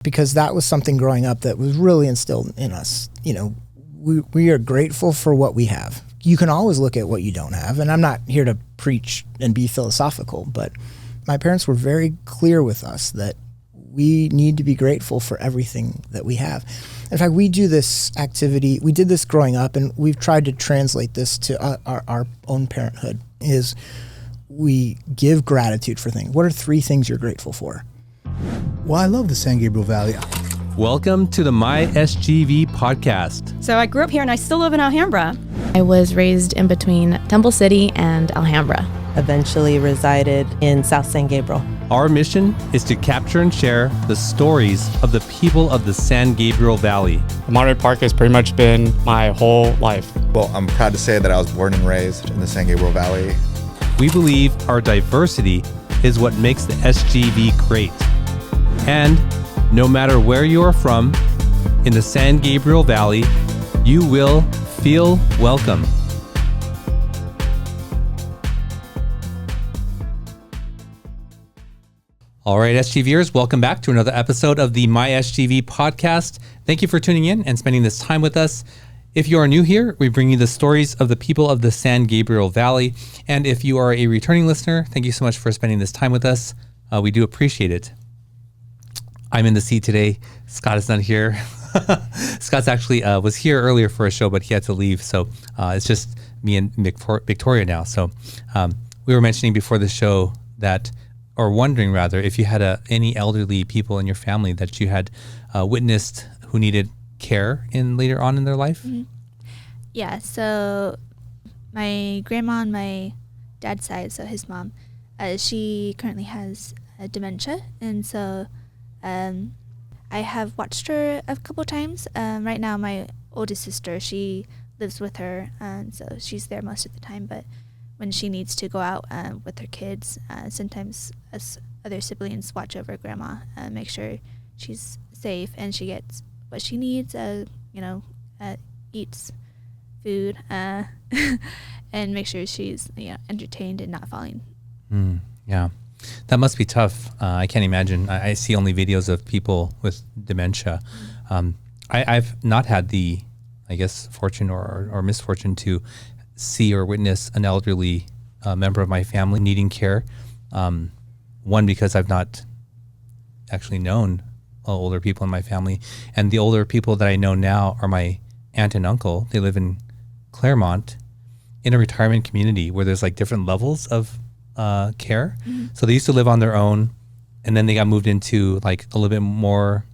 because that was something growing up that was really instilled in us. We are grateful for what we have. You can always look at what you don't have, and I'm not here to preach and be philosophical, but my parents were very clear with us that we need to be grateful for everything that we have. In fact, we do this activity, we did this growing up, and we've tried to translate this to our own parenthood, is we give gratitude for things. What are 3 things you're grateful for? Well, I love the San Gabriel Valley. Welcome to the My SGV podcast. So I grew up here and I still live in Alhambra. I was raised in between Temple City and Alhambra. Eventually resided in South San Gabriel. Our mission is to capture and share the stories of the people of the San Gabriel Valley. Monterey Park has pretty much been my whole life. Well, I'm proud to say that I was born and raised in the San Gabriel Valley. We believe our diversity is what makes the SGV great. And no matter where you are from in the San Gabriel Valley, you will feel welcome. All right, SGVers, welcome back to another episode of the My SGV podcast. Thank you for tuning in and spending this time with us. If you are new here, we bring you the stories of the people of the San Gabriel Valley. And if you are a returning listener, thank you so much for spending this time with us. We do appreciate it. I'm in the seat today. Scott is not here. Scott's actually was here earlier for a show, but he had to leave. So it's just me and Victoria now. So we were mentioning before the show that, or wondering rather, if you had any elderly people in your family that you had witnessed who needed care later on in their life. Mm-hmm. Yeah. So my grandma on my dad's side, so his mom, she currently has dementia, and so I have watched her a couple times. Right now, my oldest sister, she lives with her, so she's there most of the time. But when she needs to go out with her kids, sometimes us other siblings watch over grandma, make sure she's safe and she gets what she needs, eats food, and make sure she's entertained and not falling. Yeah. That must be tough. I can't imagine. I see only videos of people with dementia. I've not had the, fortune or misfortune to see or witness an elderly member of my family needing care. One, because I've not actually known older people in my family. And the older people that I know now are my aunt and uncle. They live in Claremont in a retirement community where there's different levels of care. Mm-hmm. So they used to live on their own, and then they got moved into a little bit more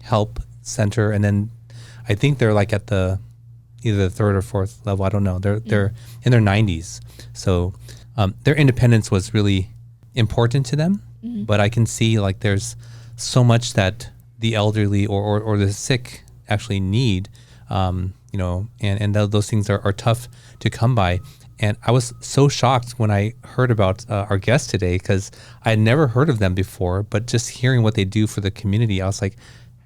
help center, and then I think they're at either the 3rd or 4th level. I don't know. They're in their 90s, so their independence was really important to them. Mm-hmm. But I can see there's so much that the elderly or the sick actually need, and those things are tough to come by. And I was so shocked when I heard about our guest today, because I had never heard of them before, but just hearing what they do for the community, I was like,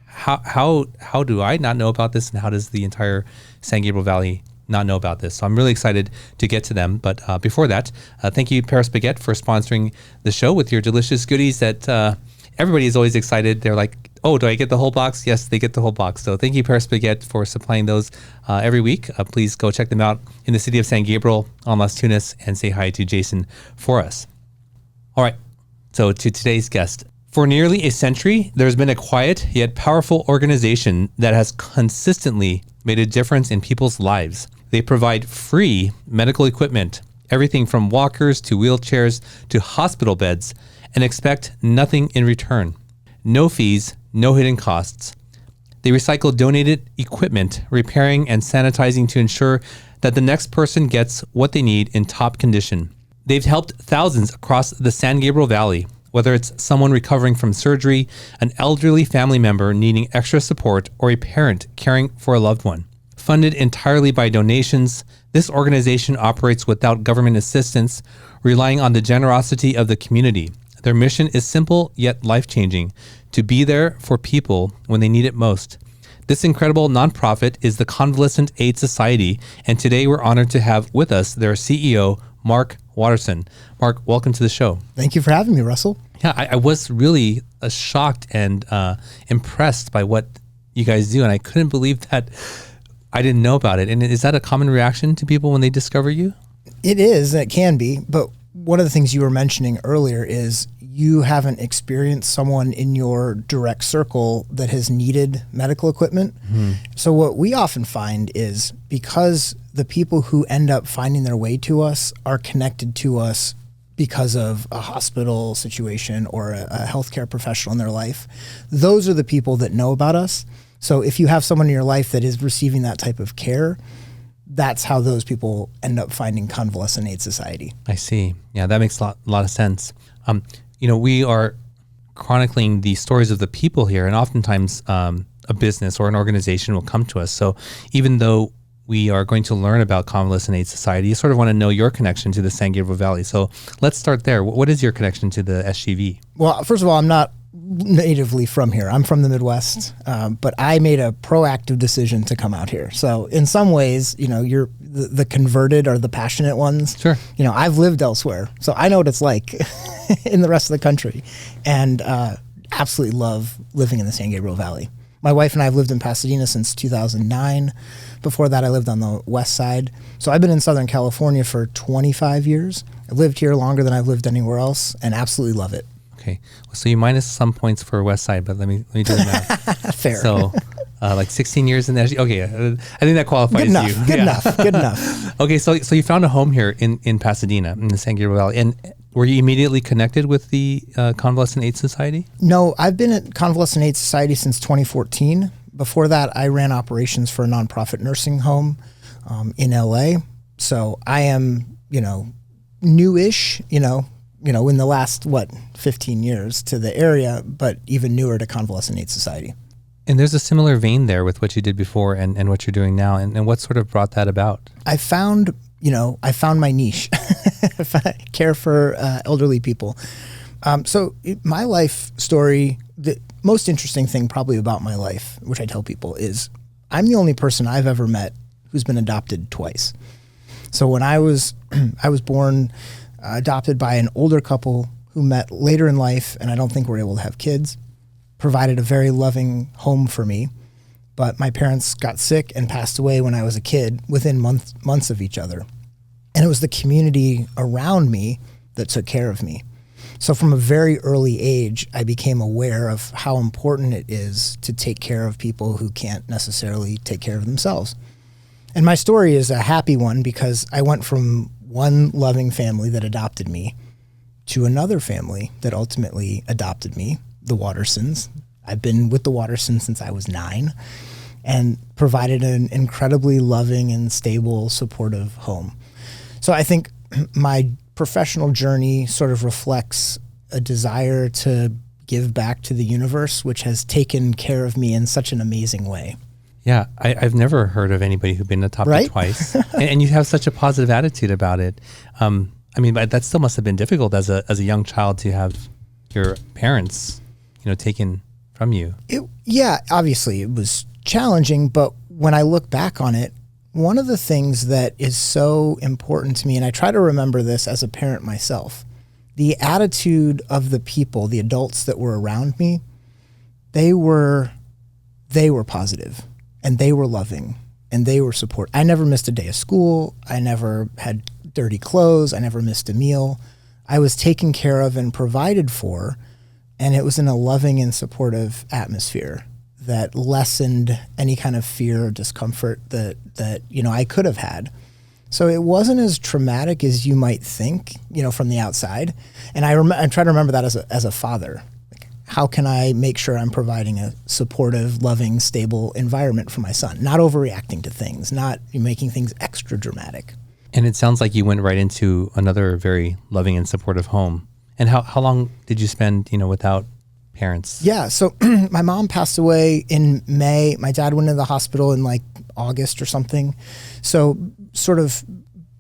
how do I not know about this? And how does the entire San Gabriel Valley not know about this? So I'm really excited to get to them. But before that, thank you, Paris Baguette, for sponsoring the show with your delicious goodies that everybody is always excited. They're like, oh, do I get the whole box? Yes, they get the whole box. So thank you, Paris Baguette, for supplying those every week. Please go check them out in the city of San Gabriel on Las Tunas and say hi to Jason for us. All right, so to today's guest. For nearly a century, there's been a quiet yet powerful organization that has consistently made a difference in people's lives. They provide free medical equipment, everything from walkers to wheelchairs to hospital beds, and expect nothing in return. No fees, no hidden costs. They recycle donated equipment, repairing and sanitizing to ensure that the next person gets what they need in top condition. They've helped thousands across the San Gabriel Valley, whether it's someone recovering from surgery, an elderly family member needing extra support, or a parent caring for a loved one. Funded entirely by donations, this organization operates without government assistance, relying on the generosity of the community. Their mission is simple yet life-changing: to be there for people when they need it most. This incredible nonprofit is the Convalescent Aid Society, and today we're honored to have with us their CEO, Mark Waterson. Mark, welcome to the show. Thank you for having me, Russell. Yeah, I was really shocked and impressed by what you guys do, and I couldn't believe that I didn't know about it. And is that a common reaction to people when they discover you? It is, and it can be, but one of the things you were mentioning earlier is you haven't experienced someone in your direct circle that has needed medical equipment. Mm-hmm. So what we often find is because the people who end up finding their way to us are connected to us because of a hospital situation or a healthcare professional in their life, those are the people that know about us. So if you have someone in your life that is receiving that type of care, that's how those people end up finding Convalescent Aid Society. I see. Yeah, that makes a lot of sense. We are chronicling the stories of the people here, and oftentimes a business or an organization will come to us. So even though we are going to learn about Convalescent Aid Society, you sort of want to know your connection to the San Gabriel Valley. So let's start there. What is your connection to the SGV? Well, first of all, I'm not natively from here. I'm from the Midwest, but I made a proactive decision to come out here. So in some ways, you're the converted or the passionate ones. Sure. I've lived elsewhere, so I know what it's like in the rest of the country, and absolutely love living in the San Gabriel Valley. My wife and I have lived in Pasadena since 2009. Before that, I lived on the west side. So I've been in Southern California for 25 years. I've lived here longer than I've lived anywhere else, and absolutely love it. Okay, so you minus some points for West Side, but let me do the math. Fair. So, like 16 years in the SGV. Okay, I think that qualifies good enough, you. Good enough. Okay, so you found a home here in Pasadena, in the San Gabriel Valley, and were you immediately connected with the Convalescent Aid Society? No, I've been at Convalescent Aid Society since 2014. Before that, I ran operations for a nonprofit nursing home in LA. So I am, newish, in the last, 15 years to the area, but even newer to Convalescent Aid Society. And there's a similar vein there with what you did before and what you're doing now. And what sort of brought that about? I found my niche, care for elderly people. My life story, the most interesting thing probably about my life, which I tell people, is I'm the only person I've ever met who's been adopted twice. So when I was born, adopted by an older couple who met later in life, and I don't think were able to have kids, provided a very loving home for me. But my parents got sick and passed away when I was a kid within months of each other. And it was the community around me that took care of me. So from a very early age, I became aware of how important it is to take care of people who can't necessarily take care of themselves. And my story is a happy one because I went from one loving family that adopted me to another family that ultimately adopted me, the Watersons. I've been with the Watersons since I was 9 and provided an incredibly loving and stable, supportive home. So I think my professional journey sort of reflects a desire to give back to the universe, which has taken care of me in such an amazing way. Yeah, I've never heard of anybody who's been adopted twice, and you have such a positive attitude about it. But that still must have been difficult as a young child to have your parents, taken from you. Obviously it was challenging, but when I look back on it, one of the things that is so important to me, and I try to remember this as a parent myself, the attitude of the people, the adults that were around me, they were positive. And they were loving, and they were supportive. I never missed a day of school. I never had dirty clothes. I never missed a meal. I was taken care of and provided for, and it was in a loving and supportive atmosphere that lessened any kind of fear or discomfort that I could have had. So it wasn't as traumatic as you might think, from the outside. And I try to remember that as a father. How can I make sure I'm providing a supportive, loving, stable environment for my son? Not overreacting to things, not making things extra dramatic. And it sounds like you went right into another very loving and supportive home. And how long did you spend, without parents? Yeah, so my mom passed away in May. My dad went into the hospital in August or something. So sort of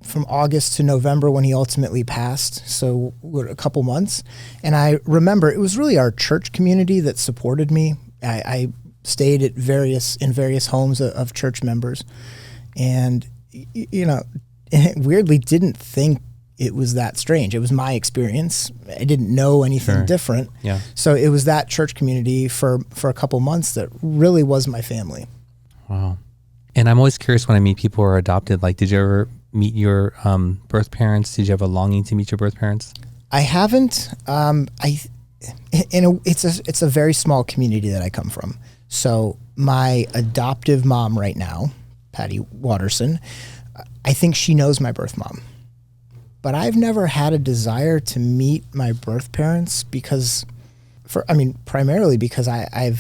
from August to November when he ultimately passed, so a couple months. And I remember it was really our church community that supported me. I stayed at various homes of church members, and weirdly didn't think it was that strange. It was my experience. I didn't know anything different. Yeah. So it was that church community for a couple months that really was my family. Wow. And I'm always curious when I meet people who are adopted, like, did you ever meet your birth parents? Did you have a longing to meet your birth parents? I haven't. It's a very small community that I come from. So my adoptive mom right now, Patty Waterson, I think she knows my birth mom. But I've never had a desire to meet my birth parents primarily because I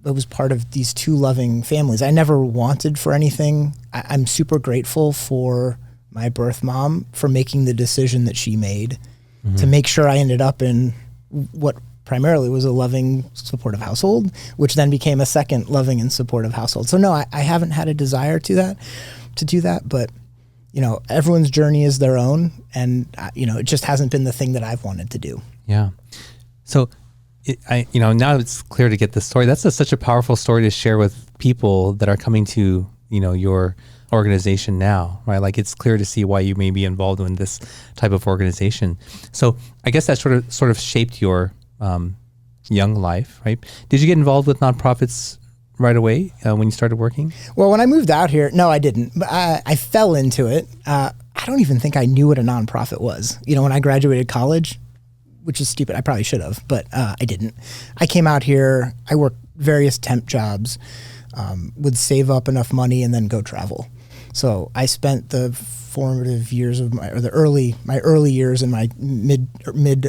was part of these two loving families. I never wanted for anything. I'm super grateful for my birth mom for making the decision that she made to make sure I ended up in what primarily was a loving, supportive household, which then became a second loving and supportive household. So no, I haven't had a desire to do that, but everyone's journey is their own, and it just hasn't been the thing that I've wanted to do. Yeah. So now it's clear to get the story. That's such a powerful story to share with people that are coming to, your organization now, right? Like, it's clear to see why you may be involved in this type of organization. So I guess that sort of shaped your young life, right? Did you get involved with nonprofits right away when you started working? Well, when I moved out here, no, I didn't. I fell into it. I don't even think I knew what a nonprofit was. When I graduated college, which is stupid. I probably should have, but I didn't. I came out here. I worked various temp jobs, would save up enough money and then go travel. So I spent the formative years of my early years in my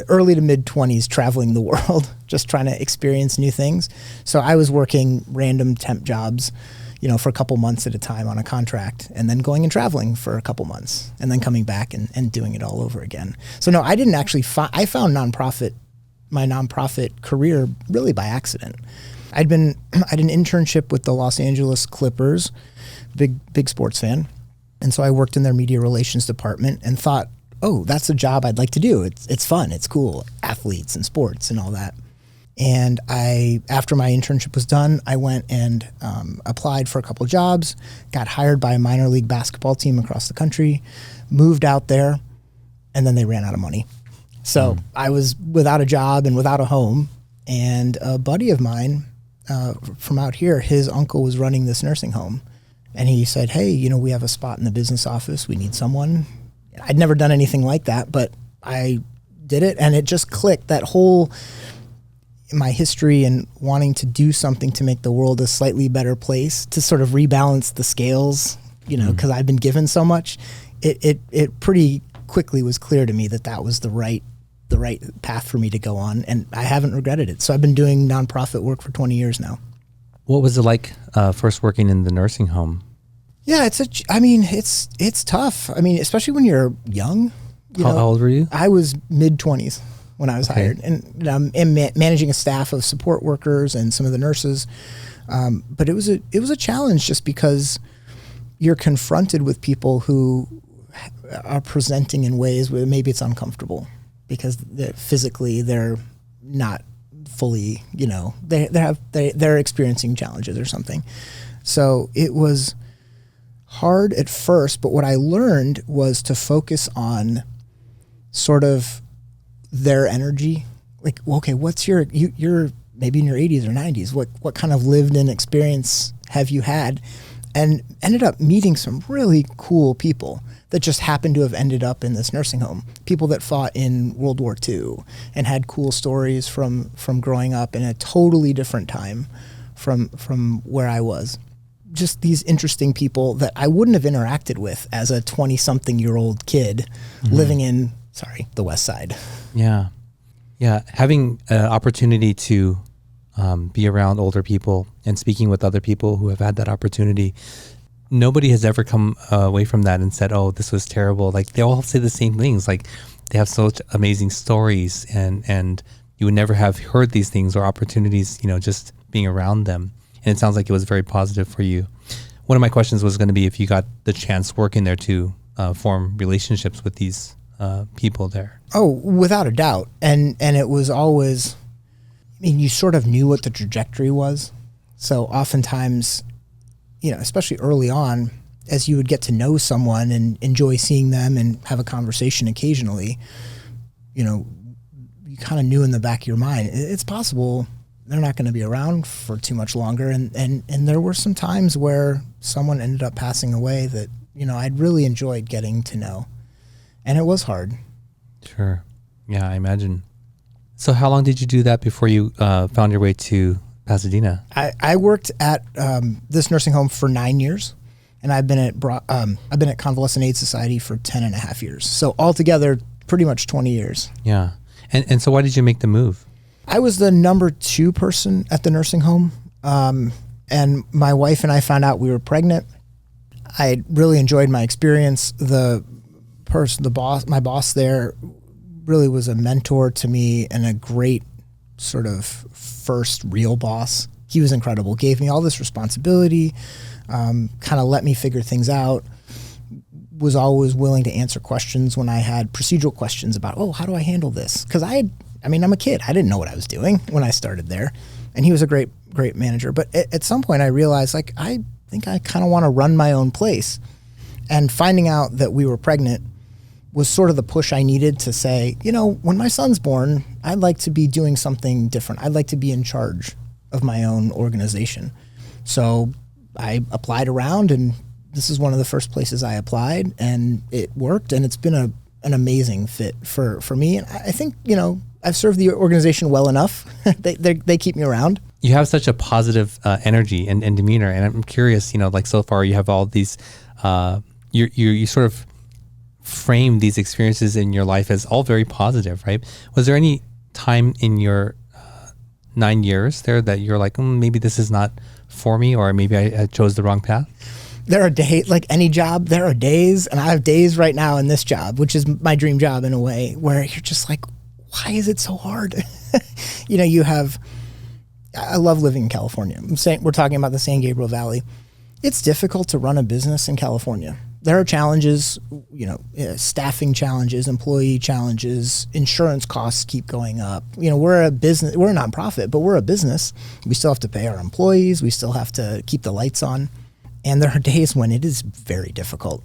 early to mid 20s traveling the world, just trying to experience new things. So I was working random temp jobs, for a couple months at a time on a contract, and then going and traveling for a couple months, and then coming back and doing it all over again. So no, I didn't actually I found my nonprofit career really by accident. I had an internship with the Los Angeles Clippers, big sports fan. And so I worked in their media relations department and thought, oh, that's a job I'd like to do. It's fun, it's cool, athletes and sports and all that. And after my internship was done, I went and applied for a couple jobs, got hired by a minor league basketball team across the country, moved out there, and then they ran out of money. So I was without a job and without a home. And a buddy of mine from out here, his uncle was running this nursing home. And he said, hey, we have a spot in the business office. We need someone. I'd never done anything like that, but I did it. And it just clicked. That whole, my history and wanting to do something to make the world a slightly better place, to sort of rebalance the scales, because I've been given so much. It pretty quickly was clear to me that was the right path for me to go on. And I haven't regretted it. So I've been doing nonprofit work for 20 years now. What was it like first working in the nursing home? Yeah, it's tough. Especially when you're young. How old were you? I was mid-20s when I was hired, and managing a staff of support workers and some of the nurses. But it was a challenge just because you're confronted with people who are presenting in ways where maybe it's uncomfortable because physically they're not fully, they're experiencing challenges or something. So it was hard at first, but what I learned was to focus on sort of their energy. Like, okay, what's you're maybe in your 80s or 90s, what kind of lived in experience have you had? And ended up meeting some really cool people that just happened to have ended up in this nursing home. People that fought in World War II and had cool stories from growing up in a totally different time from where I was. Just these interesting people that I wouldn't have interacted with as a 20-something-year-old kid living in, the West Side. Yeah. Yeah. Having an opportunity to be around older people and speaking with other people who have had that opportunity. Nobody has ever come away from that and said, oh, this was terrible. Like, they all say the same things. Like, they have such amazing stories and you would never have heard these things or opportunities, just being around them. And it sounds like it was very positive for you. One of my questions was going to be if you got the chance working there to form relationships with these people there. Oh, without a doubt. And it was always, you sort of knew what the trajectory was. So oftentimes, especially early on, as you would get to know someone and enjoy seeing them and have a conversation occasionally, you kind of knew in the back of your mind, it's possible they're not going to be around for too much longer. And there were some times where someone ended up passing away that, I'd really enjoyed getting to know. And it was hard. Sure. Yeah, I imagine. So how long did you do that before you found your way to Pasadena? I worked at this nursing home for 9 years, and I've been at Convalescent Aid Society for 10 and a half years. So altogether, pretty much 20 years. Yeah. And so why did you make the move? I was the number 2 person at the nursing home, and my wife and I found out we were pregnant. I really enjoyed my experience. My boss there really was a mentor to me and a great sort of first real boss. He was incredible, gave me all this responsibility, kind of let me figure things out, was always willing to answer questions when I had procedural questions about, how do I handle this? Because I'm a kid. I didn't know what I was doing when I started there. And he was a great, great manager. But at some point I realized, I think I kind of want to run my own place. And finding out that we were pregnant was sort of the push I needed to say, when my son's born, I'd like to be doing something different. I'd like to be in charge of my own organization. So I applied around, and this is one of the first places I applied, and it worked, and it's been an amazing fit for me. And I think, I've served the organization well enough. They keep me around. You have such a positive energy and demeanor, and I'm curious, so far you have all these, you sort of frame these experiences in your life as all very positive, right? Was there any time in your 9 years there that you're like, maybe this is not for me, or maybe I chose the wrong path? There are days, like any job, there are days, and I have days right now in this job, which is my dream job in a way, where you're just like, why is it so hard? I love living in California. We're talking about the San Gabriel Valley. It's difficult to run a business in California. There are challenges, staffing challenges, employee challenges, insurance costs keep going up. We're a business, we're a nonprofit, but we're a business. We still have to pay our employees. We still have to keep the lights on. And there are days when it is very difficult.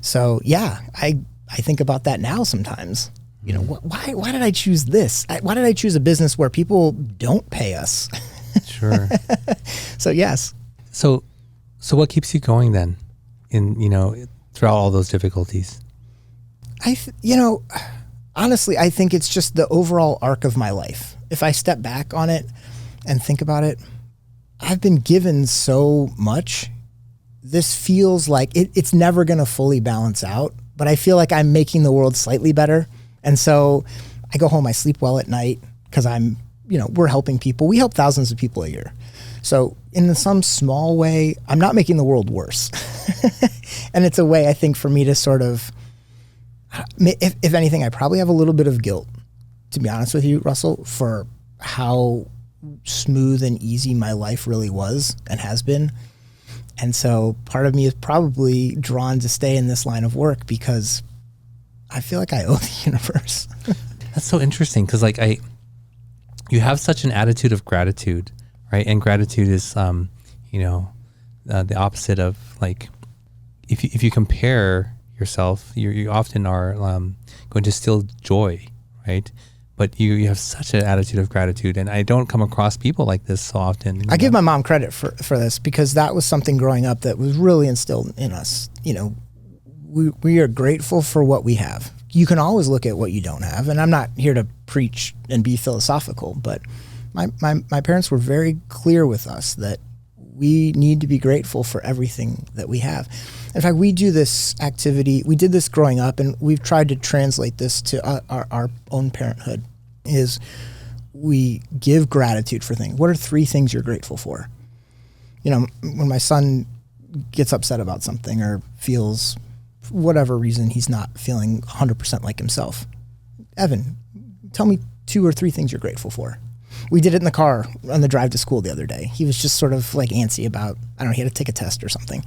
So yeah, I think about that now sometimes. Why did I choose this? Why did I choose a business where people don't pay us? Sure. So yes. So what keeps you going then throughout all those difficulties? Honestly, I think it's just the overall arc of my life. If I step back on it and think about it, I've been given so much. This feels like it's never going to fully balance out, but I feel like I'm making the world slightly better. And so I go home, I sleep well at night because we're helping people. We help thousands of people a year. So in some small way, I'm not making the world worse. And it's a way, I think, for me to sort of, if anything, I probably have a little bit of guilt, to be honest with you, Russell, for how smooth and easy my life really was and has been. And so part of me is probably drawn to stay in this line of work because I feel like I owe the universe. That's so interesting because you have such an attitude of gratitude, right? And gratitude is, the opposite of if you compare yourself, you often are going to steal joy, right? But you have such an attitude of gratitude, and I don't come across people like this so often. I give my mom credit for this because that was something growing up that was really instilled in us. We are grateful for what we have. You can always look at what you don't have, and I'm not here to preach and be philosophical, but my parents were very clear with us that we need to be grateful for everything that we have. In fact, we do this activity, we did this growing up, and we've tried to translate this to our own parenthood, is we give gratitude for things. What are 3 things you're grateful for? When my son gets upset about something or feels, for whatever reason, he's not feeling 100% like himself. Evan, tell me 2 or 3 things you're grateful for. We did it in the car on the drive to school the other day. He was just sort of antsy about, he had to take a test or something.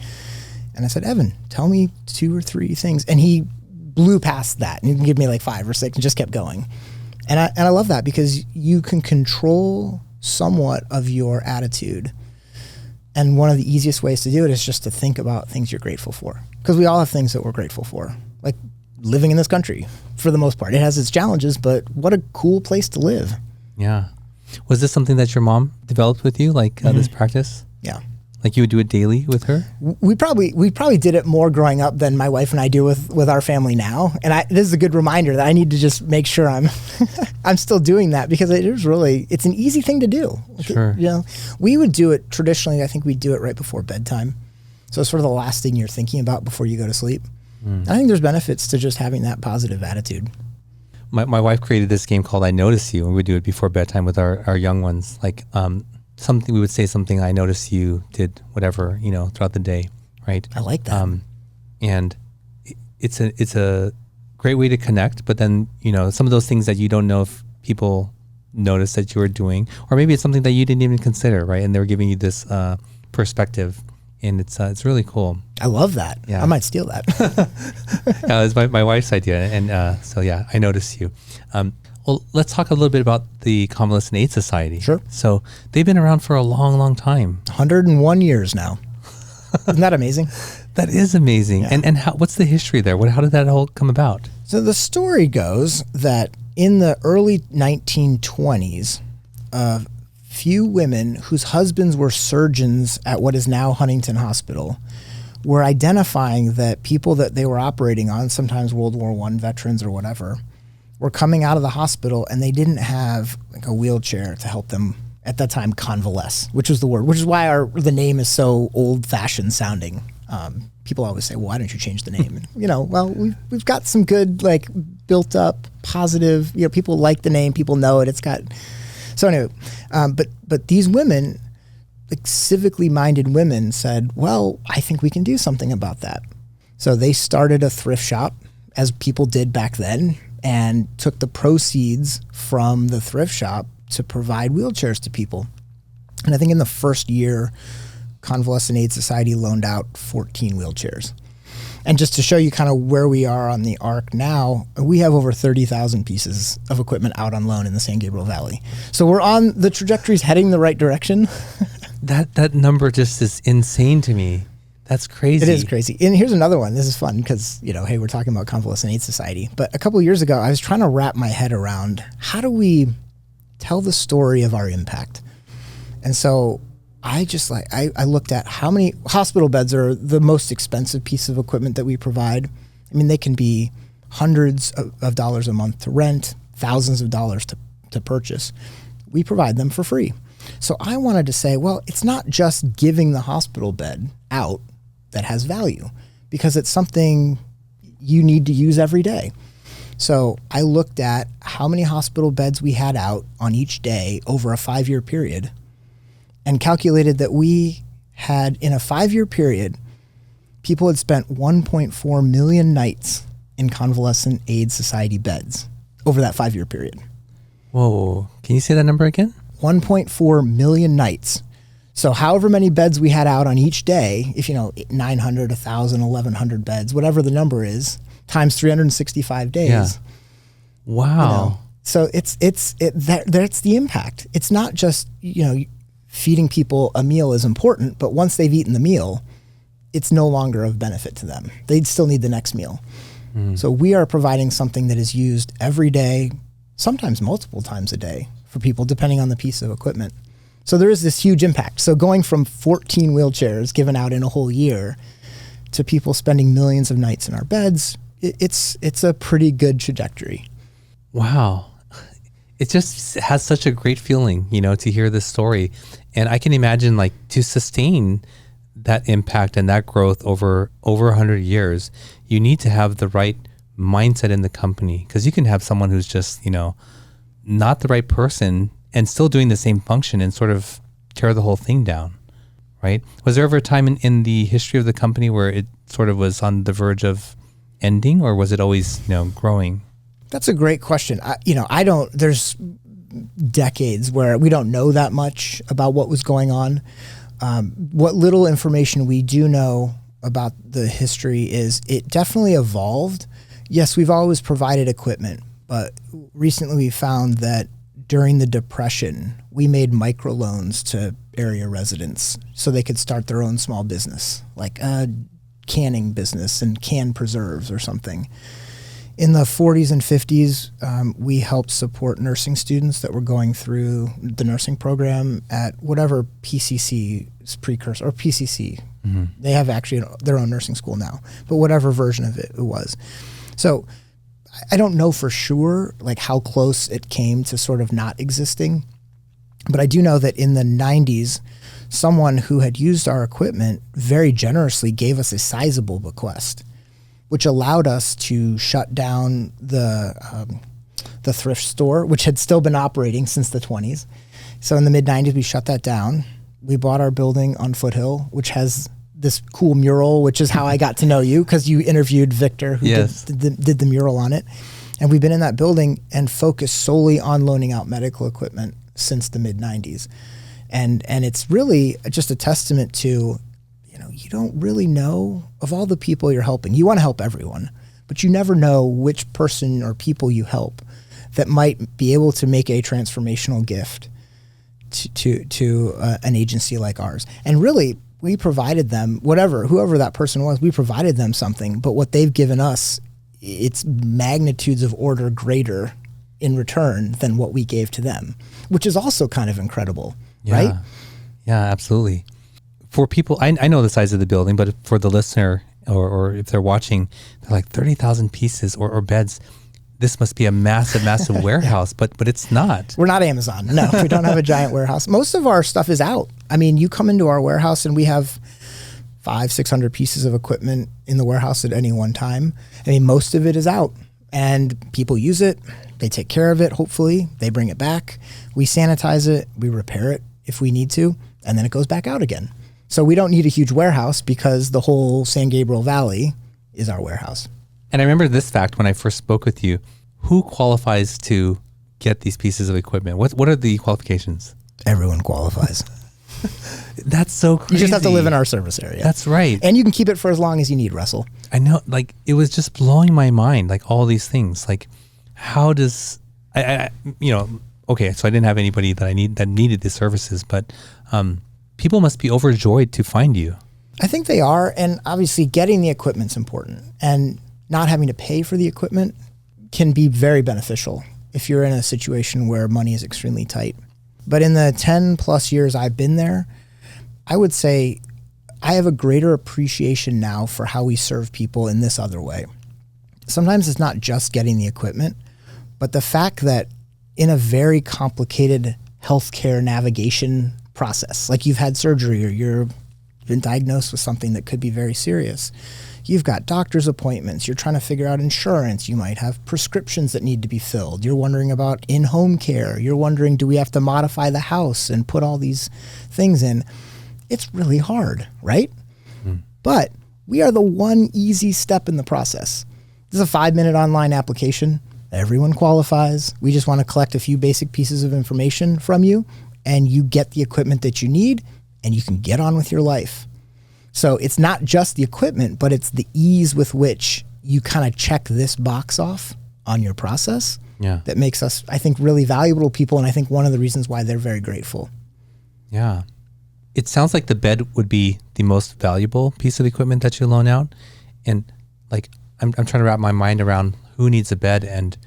And I said, Evan, tell me 2 or 3 things. And he blew past that and he gave me 5 or 6 and just kept going. And I love that because you can control somewhat of your attitude And one of the easiest ways to do it is just to think about things you're grateful for. Because we all have things that we're grateful for. Like living in this country, for the most part. It has its challenges, but what a cool place to live. Yeah. Was this something that your mom developed with you, like this practice? Yeah. Like you would do it daily with her? We probably did it more growing up than my wife and I do with our family now. And this is a good reminder that I need to just make sure I'm I'm still doing that, because it's an easy thing to do. Sure. You know, we would do it traditionally. I think we'd do it right before bedtime. So it's sort of the last thing you're thinking about before you go to sleep. I think there's benefits to just having that positive attitude. My wife created this game called I Notice You, and we do it before bedtime with our young ones. Like something, we would say something, I notice you did whatever, throughout the day, right? I like that. And it's a great way to connect, but then, some of those things that you don't know if people notice that you were doing, or maybe it's something that you didn't even consider, right? And they were giving you this perspective, and it's really cool. I love that. Yeah. I might steal that. It's my wife's idea. And so, yeah, I Notice You. Well, let's talk a little bit about the Convalescent Aid Society. Sure. So they've been around for a long, long time. 101 years now. Isn't that amazing? That is amazing. Yeah. And what's the history there? How did that all come about? So the story goes that in the early 1920s, a few women whose husbands were surgeons at what is now Huntington Hospital were identifying that people that they were operating on, sometimes World War I veterans or whatever, were coming out of the hospital and they didn't have like a wheelchair to help them at that time convalesce, which was the word, which is why the name is so old-fashioned sounding. People always say, well, why don't you change the name? And, we've got some good, like, built up, positive, people like the name, people know it. So anyway, but these women, like civically minded women, said, well, I think we can do something about that. So they started a thrift shop, as people did back then, and took the proceeds from the thrift shop to provide wheelchairs to people. And I think in the first year, Convalescent Aid Society loaned out 14 wheelchairs. And just to show you kind of where we are on the arc now, we have over 30,000 pieces of equipment out on loan in the San Gabriel Valley. So we're on the trajectory's heading the right direction. That number just is insane to me. That's crazy. It is crazy. And here's another one. This is fun because, hey, we're talking about Convalescent Aid Society. But a couple of years ago, I was trying to wrap my head around how do we tell the story of our impact? And so I looked at how many hospital beds are the most expensive piece of equipment that we provide. I mean, they can be hundreds of dollars a month to rent, thousands of dollars to purchase. We provide them for free. So I wanted to say, well, it's not just giving the hospital bed out that has value, because it's something you need to use every day. So I looked at how many hospital beds we had out on each day over a 5-year period and calculated that we had, in a 5-year period, people had spent 1.4 million nights in Convalescent Aid Society beds over that 5-year period. Whoa. Can you say that number again? 1.4 million nights. So however many beds we had out on each day, if 900, 1,000, 1,100 beds, whatever the number is, times 365 days. Yeah. Wow. So that's the impact. It's not just, feeding people a meal is important, but once they've eaten the meal, it's no longer of benefit to them. They'd still need the next meal. So we are providing something that is used every day, sometimes multiple times a day for people, depending on the piece of equipment. So there is this huge impact. So going from 14 wheelchairs given out in a whole year to people spending millions of nights in our beds, it's a pretty good trajectory. Wow. It just has such a great feeling, to hear this story. And I can imagine, like, to sustain that impact and that growth over 100 years, you need to have the right mindset in the company, because you can have someone who's just, not the right person and still doing the same function and sort of tear the whole thing down, right? Was there ever a time in the history of the company where it sort of was on the verge of ending, or was it always, growing? That's a great question. There's decades where we don't know that much about what was going on. What little information we do know about the history is it definitely evolved. Yes, we've always provided equipment, but recently we found that during the Depression, we made microloans to area residents so they could start their own small business, like a canning business and can preserves or something. In the 40s and 50s, we helped support nursing students that were going through the nursing program at whatever PCC's precursor, or PCC. Mm-hmm. They have actually their own nursing school now, but whatever version of it was. So I don't know for sure like how close it came to sort of not existing, but I do know that in the 90s, someone who had used our equipment very generously gave us a sizable bequest, which allowed us to shut down the thrift store, which had still been operating since the 20s. So in the mid-90s, we shut that down. We bought our building on Foothill, which has this cool mural, which is how I got to know you, because you interviewed Victor, who did the mural on it. And we've been in that building and focused solely on loaning out medical equipment since the mid-90s. And it's really just a testament to, you don't really know of all the people you're helping. You want to help everyone, but you never know which person or people you help that might be able to make a transformational gift to an agency like ours. And really, we provided them, whoever that person was, we provided them something, but what they've given us, it's magnitudes of order greater in return than what we gave to them, which is also kind of incredible, right? Yeah, absolutely. For people, I know the size of the building, but for the listener or if they're watching, they're like 30,000 pieces or beds. This must be a massive, massive warehouse, but it's not. We're not Amazon. No, we don't have a giant warehouse. Most of our stuff is out. I mean, you come into our warehouse and we have 500-600 pieces of equipment in the warehouse at any one time. I mean, most of it is out and people use it. They take care of it. Hopefully they bring it back. We sanitize it. We repair it if we need to, and then it goes back out again. So we don't need a huge warehouse because the whole San Gabriel Valley is our warehouse. And I remember this fact when I first spoke with you. Who qualifies to get these pieces of equipment? What are the qualifications? Everyone qualifies. That's so crazy. You just have to live in our service area. That's right. And you can keep it for as long as you need, Russell. I know, like, it was just blowing my mind, like all these things. Like, how does, okay, so I didn't have anybody that needed the services, but people must be overjoyed to find you. I think they are, and obviously getting the equipment's important, and not having to pay for the equipment can be very beneficial if you're in a situation where money is extremely tight. But in the 10 plus years I've been there, I would say I have a greater appreciation now for how we serve people in this other way. Sometimes it's not just getting the equipment, but the fact that in a very complicated healthcare navigation process, like you've had surgery or you've been diagnosed with something that could be very serious, you've got doctor's appointments, you're trying to figure out insurance, you might have prescriptions that need to be filled, you're wondering about in-home care, you're wondering, do we have to modify the house and put all these things in? It's really hard, right? But we are the one easy step in the process. This is a 5-minute online application. Everyone qualifies. We just want to collect a few basic pieces of information from you, and you get the equipment that you need, and you can get on with your life. So it's not just the equipment, but it's the ease with which you kind of check this box off on your process that makes us, I think, really valuable to people. And I think one of the reasons why they're very grateful. Yeah. It sounds like the bed would be the most valuable piece of equipment that you loan out. And like, I'm trying to wrap my mind around who needs a bed, and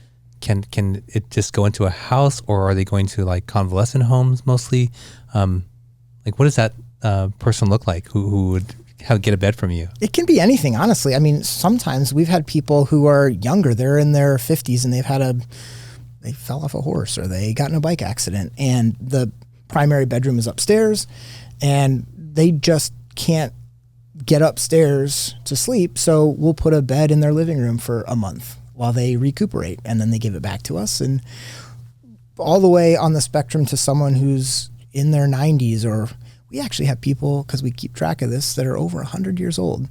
can it just go into a house, or are they going to like convalescent homes mostly? Like, what does that person look like who would get a bed from you? It can be anything, honestly. I mean, sometimes we've had people who are younger, they're in their 50s and they fell off a horse or they got in a bike accident, and the primary bedroom is upstairs and they just can't get upstairs to sleep. So we'll put a bed in their living room for a month while they recuperate, and then they give it back to us. And all the way on the spectrum to someone who's in their 90s, or we actually have people, because we keep track of this, that are over 100 years old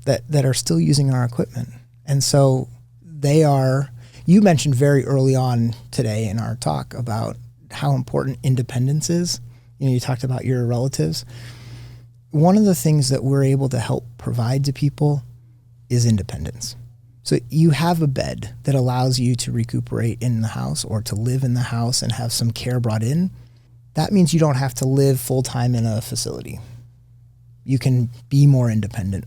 that are still using our equipment. And so they are, you mentioned very early on today in our talk about how important independence is. You talked about your relatives. One of the things that we're able to help provide to people is independence. So you have a bed that allows you to recuperate in the house or to live in the house and have some care brought in. that means you don't have to live full-time in a facility. You can be more independent.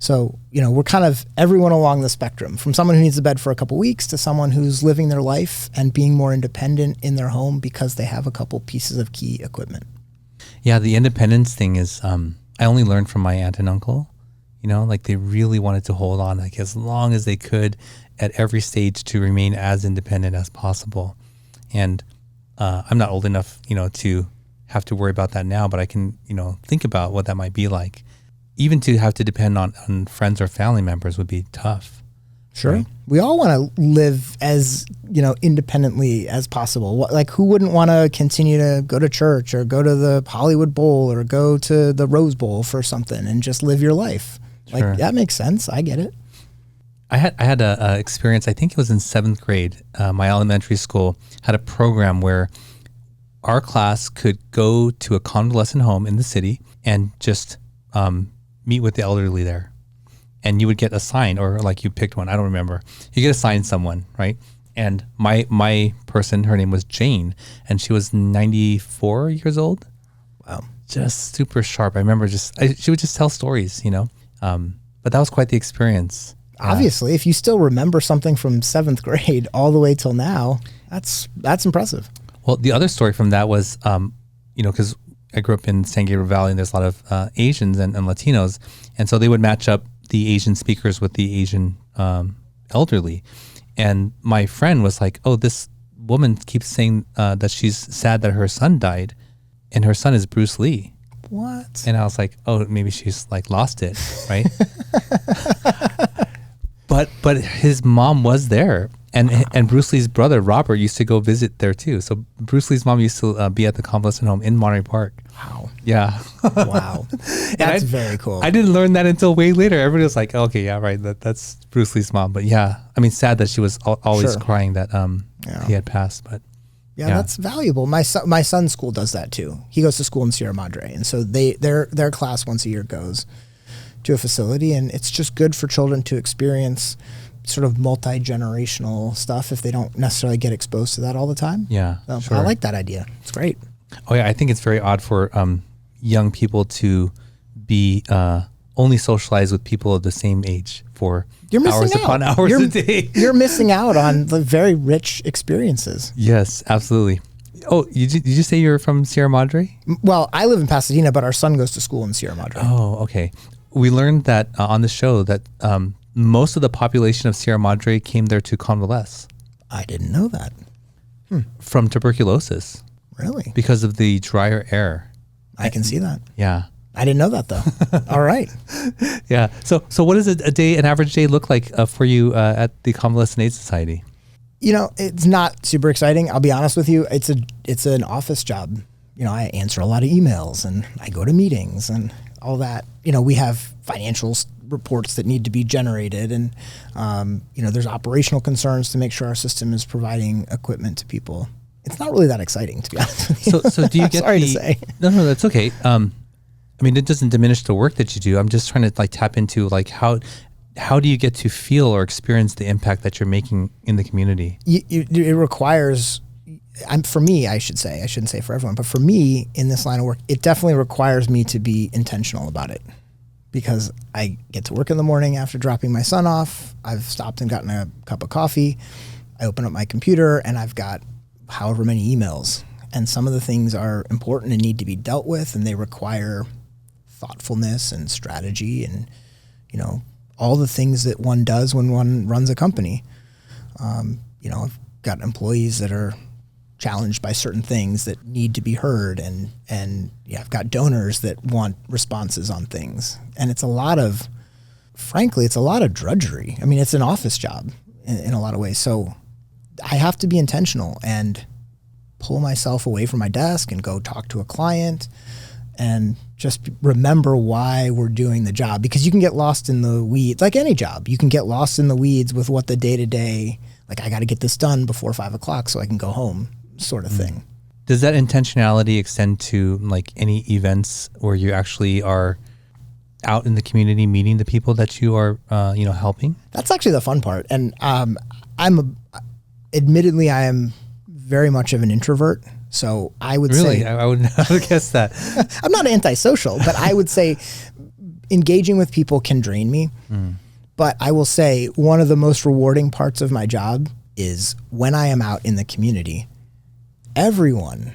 So, we're kind of everyone along the spectrum, from someone who needs a bed for a couple weeks to someone who's living their life and being more independent in their home because they have a couple pieces of key equipment. Yeah, the independence thing is, I only learned from my aunt and uncle, like they really wanted to hold on like as long as they could at every stage to remain as independent as possible. And I'm not old enough, to have to worry about that now, but I can, think about what that might be like. Even to have to depend on friends or family members would be tough. Sure. Right? We all want to live as, independently as possible. Like, who wouldn't want to continue to go to church or go to the Hollywood Bowl or go to the Rose Bowl for something and just live your life? Sure. Like, that makes sense. I get it. I had a experience, I think it was in 7th grade. My elementary school had a program where our class could go to a convalescent home in the city and just meet with the elderly there. And you would get assigned, or like you picked one, I don't remember. You get assigned someone, right? And my person, her name was Jane, and she was 94 years old. Wow. Just super sharp. I remember she would just tell stories, but that was quite the experience. Obviously, if you still remember something from 7th grade all the way till now, that's impressive. Well, the other story from that was, because I grew up in San Gabriel Valley and there's a lot of Asians and Latinos. And so they would match up the Asian speakers with the Asian elderly. And my friend was like, oh, this woman keeps saying that she's sad that her son died. And her son is Bruce Lee. What? And I was like, oh, maybe she's like lost it, right? But his mom was there. And Bruce Lee's brother, Robert, used to go visit there too. So Bruce Lee's mom used to be at the convalescent home in Monterey Park. Wow. Yeah. Wow. That's very cool. I didn't learn that until way later. Everybody was like, okay, yeah, right. That's Bruce Lee's mom. But yeah, I mean, sad that she was always crying that he had passed. But yeah, that's valuable. My son's school does that too. He goes to school in Sierra Madre. And so their class once a year goes to a facility. And it's just good for children to experience sort of multi-generational stuff if they don't necessarily get exposed to that all the time. Yeah, so sure. I like that idea. It's great. Oh yeah, I think it's very odd for young people to be only socialized with people of the same age for hours upon hours a day. You're missing out on the very rich experiences. Yes, absolutely. Oh, did you say you're from Sierra Madre? Well, I live in Pasadena, but our son goes to school in Sierra Madre. Oh, okay. We learned that on the show that most of the population of Sierra Madre came there to convalesce. I didn't know that. From tuberculosis. Really? Because of the drier air. I can see that. Yeah. I didn't know that though. All right. Yeah. So what does an average day look like for you at the Convalescent Aid Society? It's not super exciting. I'll be honest with you. It's an office job. I answer a lot of emails and I go to meetings and all that. We have financial reports that need to be generated and, there's operational concerns to make sure our system is providing equipment to people. It's not really that exciting, to be honest with you. So do you get sorry to say. No, that's okay. It doesn't diminish the work that you do. I'm just trying to tap into how do you get to feel or experience the impact that you're making in the community? It requires, for me, I should say, I shouldn't say for everyone, but for me in this line of work, it definitely requires me to be intentional about it because I get to work in the morning after dropping my son off. I've stopped and gotten a cup of coffee. I open up my computer and I've got however many emails, and some of the things are important and need to be dealt with, and they require thoughtfulness and strategy and, all the things that one does when one runs a company. I've got employees that are challenged by certain things that need to be heard, and I've got donors that want responses on things. And frankly, it's a lot of drudgery. It's an office job in a lot of ways. So I have to be intentional and pull myself away from my desk and go talk to a client and just remember why we're doing the job, because you can get lost in the weeds, like any job. You can get lost in the weeds with what the day-to-day, like I got to get this done before 5 o'clock so I can go home sort of thing. Does that intentionality extend to any events where you actually are out in the community meeting the people that you are, helping? That's actually the fun part. And admittedly, I am very much of an introvert. So I would Really? say, I would not have guessed that. I'm not antisocial, but I would say engaging with people can drain me. But I will say one of the most rewarding parts of my job is when I am out in the community, everyone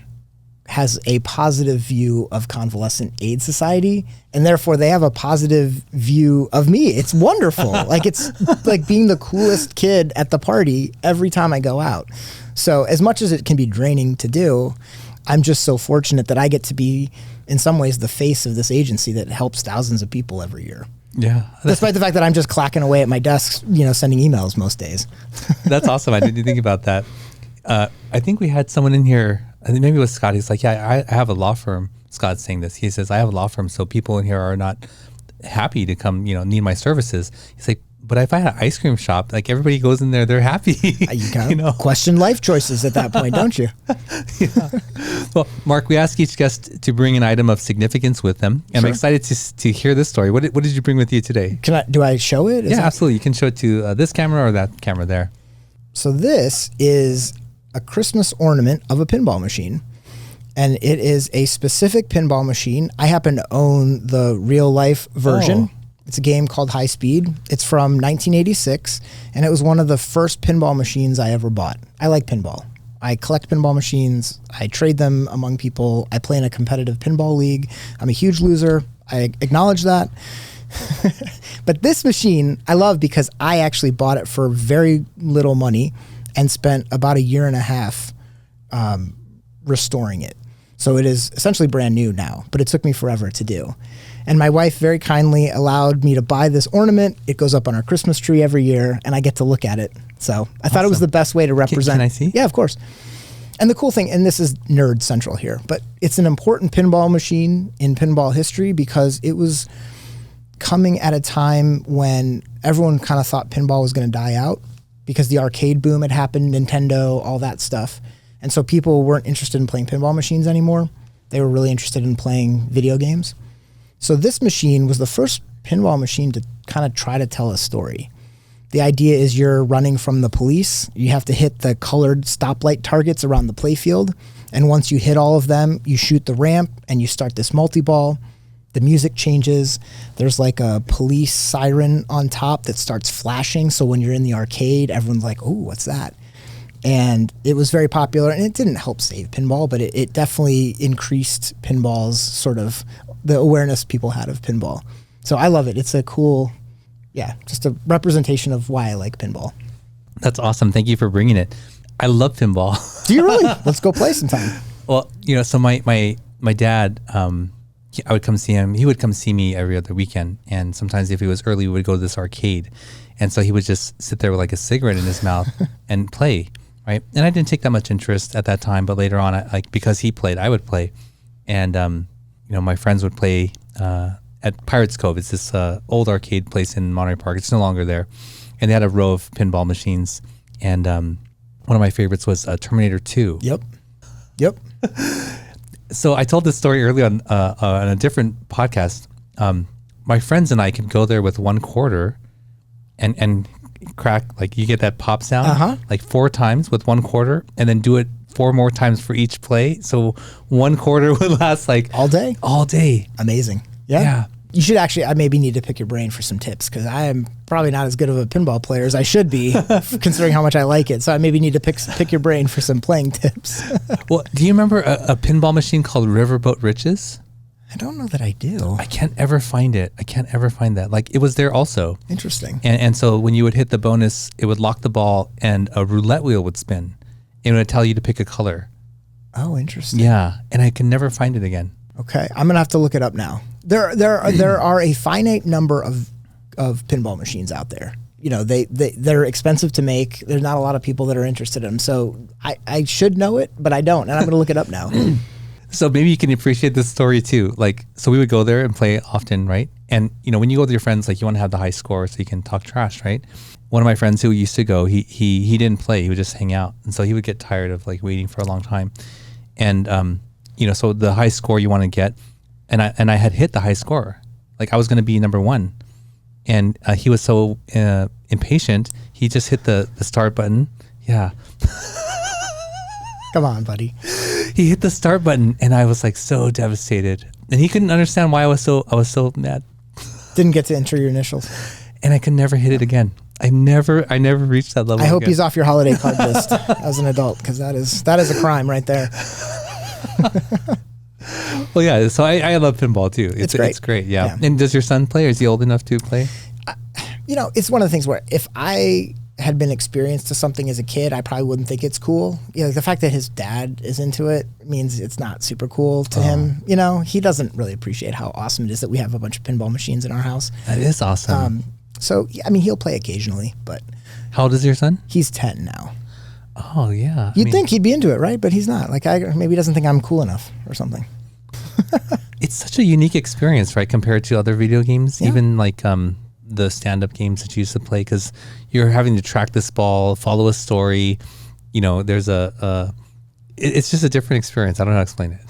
has a positive view of Convalescent Aid Society, and therefore they have a positive view of me. It's wonderful. Like, it's like being the coolest kid at the party every time I go out. So as much as it can be draining to do, I'm just so fortunate that I get to be, in some ways, the face of this agency that helps thousands of people every year. Yeah. Despite the fact that I'm just clacking away at my desk, sending emails most days. That's awesome. I didn't think about that. I think we had someone in here, I think maybe it was Scott. He's like, yeah, I have a law firm. Scott's saying this. He says, I have a law firm, so people in here are not happy to come, need my services. He's like, but if I had an ice cream shop, like everybody goes in there, they're happy. You gotta question life choices at that point, don't you? Yeah. Well, Mark, we ask each guest to bring an item of significance with them. And Sure. I'm excited to hear this story. What did you bring with you today? Do I show it? Yeah, absolutely. You can show it to this camera or that camera there. So this is a Christmas ornament of a pinball machine. And it is a specific pinball machine. I happen to own the real life version. Oh. It's a game called High Speed. It's from 1986, and it was one of the first pinball machines I ever bought. I like pinball. I collect pinball machines. I trade them among people. I play in a competitive pinball league. I'm a huge loser. I acknowledge that. But this machine I love because I actually bought it for very little money and spent about a year and a half restoring it. So it is essentially brand new now, but it took me forever to do. And my wife very kindly allowed me to buy this ornament. It goes up on our Christmas tree every year, and I get to look at it. So I thought it was the best way to represent. Can I see? Yeah, of course. And the cool thing, and this is nerd central here, but it's an important pinball machine in pinball history because it was coming at a time when everyone kind of thought pinball was going to die out because the arcade boom had happened, Nintendo, all that stuff. And so people weren't interested in playing pinball machines anymore. They were really interested in playing video games. So this machine was the first pinball machine to kind of try to tell a story. The idea is you're running from the police. You have to hit the colored stoplight targets around the playfield. And once you hit all of them, you shoot the ramp and you start this multi-ball. The music changes. There's like a police siren on top that starts flashing. So when you're in the arcade, everyone's like, "Ooh, what's that?" And it was very popular, and it didn't help save pinball, but it definitely increased pinball's sort of the awareness people had of pinball. So I love it. It's a cool, just a representation of why I like pinball. That's awesome. Thank you for bringing it. I love pinball. Do you really? Let's go play sometime. Well, so my dad, I would come see him. He would come see me every other weekend, and sometimes if he was early, we would go to this arcade, and so he would just sit there with like a cigarette in his mouth and play. Right. And I didn't take that much interest at that time, but later on, because he played, I would play. And, my friends would play at Pirates Cove. It's this old arcade place in Monterey Park. It's no longer there. And they had a row of pinball machines. And one of my favorites was Terminator 2. Yep. So I told this story early on a different podcast. My friends and I could go there with $1 and crack, like you get that pop sound like 4 times with $1 and then do it 4 more times for each play. So $1 would last like all day. Amazing. Yeah. You should actually, I maybe need to pick your brain for some tips because I am probably not as good of a pinball player as I should be considering how much I like it. So I maybe need to pick your brain for some playing tips. Well, do you remember a pinball machine called Riverboat Riches? I don't know that I do. I can't ever find it. I can't ever find that. Like, it was there also. Interesting. And so when you would hit the bonus, it would lock the ball and a roulette wheel would spin. And it would tell you to pick a color. Oh, interesting. Yeah. And I can never find it again. Okay. I'm going to have to look it up now. There are a finite number of pinball machines out there. They're expensive to make. There's not a lot of people that are interested in them. So I should know it, but I don't. And I'm going to look it up now. So maybe you can appreciate this story too. Like, so we would go there and play often, right? And when you go with your friends, like you want to have the high score so you can talk trash, right? One of my friends who used to go, he didn't play. He would just hang out, and so he would get tired of like waiting for a long time. And so the high score you want to get, and I had hit the high score, like I was going to be number 1, and he was so impatient. He just hit the start button. Yeah. Come on, buddy. he hit the start button, and I was like so devastated, and he couldn't understand why I was so mad. Didn't get to enter your initials. And I could never hit it again. I never reached that level. I hope again. he's off your holiday card list as an adult, because that is a crime right there. Well, yeah. So I love pinball too. It's great. It's great. Yeah. And does your son play? Or is he old enough to play? It's one of the things where if I had been experienced to something as a kid, I probably wouldn't think it's cool. The fact that his dad is into it means it's not super cool to him. He doesn't really appreciate how awesome it is that we have a bunch of pinball machines in our house. That is awesome. So, he'll play occasionally, but... How old is your son? He's 10 now. Oh, yeah. You'd think he'd be into it, right? But he's not. Maybe he doesn't think I'm cool enough or something. It's such a unique experience, right, compared to other video games, even like the stand-up games that you used to play, because you're having to track this ball, follow a story. There's it's just a different experience. I don't know how to explain it.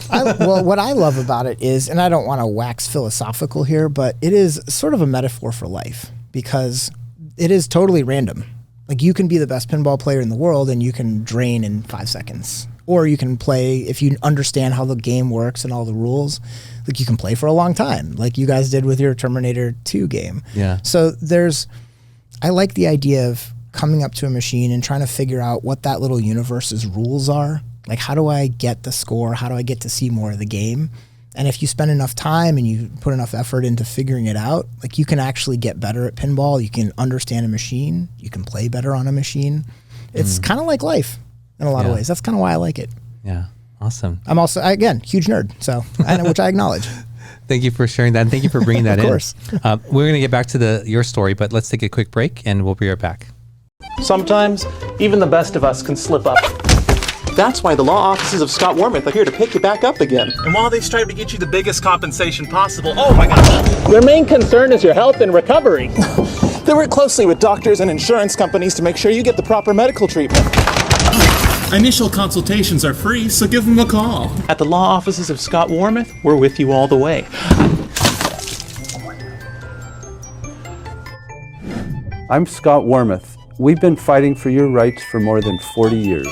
What I love about it is, and I don't want to wax philosophical here, but it is sort of a metaphor for life, because it is totally random. Like, you can be the best pinball player in the world and you can drain in 5 seconds. Or you can play, if you understand how the game works and all the rules, like, you can play for a long time, like you guys did with your Terminator 2 game. Yeah. So I like the idea of coming up to a machine and trying to figure out what that little universe's rules are. Like, how do I get the score? How do I get to see more of the game? And if you spend enough time and you put enough effort into figuring it out, like, you can actually get better at pinball. You can understand a machine. You can play better on a machine. It's kind of like life in a lot of ways. That's kind of why I like it. Yeah. Awesome. I'm also, again, huge nerd, which I acknowledge. Thank you for sharing that, and thank you for bringing that in. Of course. We're going to get back to your story, but let's take a quick break, and we'll be right back. Sometimes, even the best of us can slip up. That's why the law offices of Scott Wormuth are here to pick you back up again. And while they strive to get you the biggest compensation possible, oh my God! Their main concern is your health and recovery. They work closely with doctors and insurance companies to make sure you get the proper medical treatment. Initial consultations are free, so give them a call. At the law offices of Scott Wormuth, we're with you all the way. I'm Scott Wormuth. We've been fighting for your rights for more than 40 years.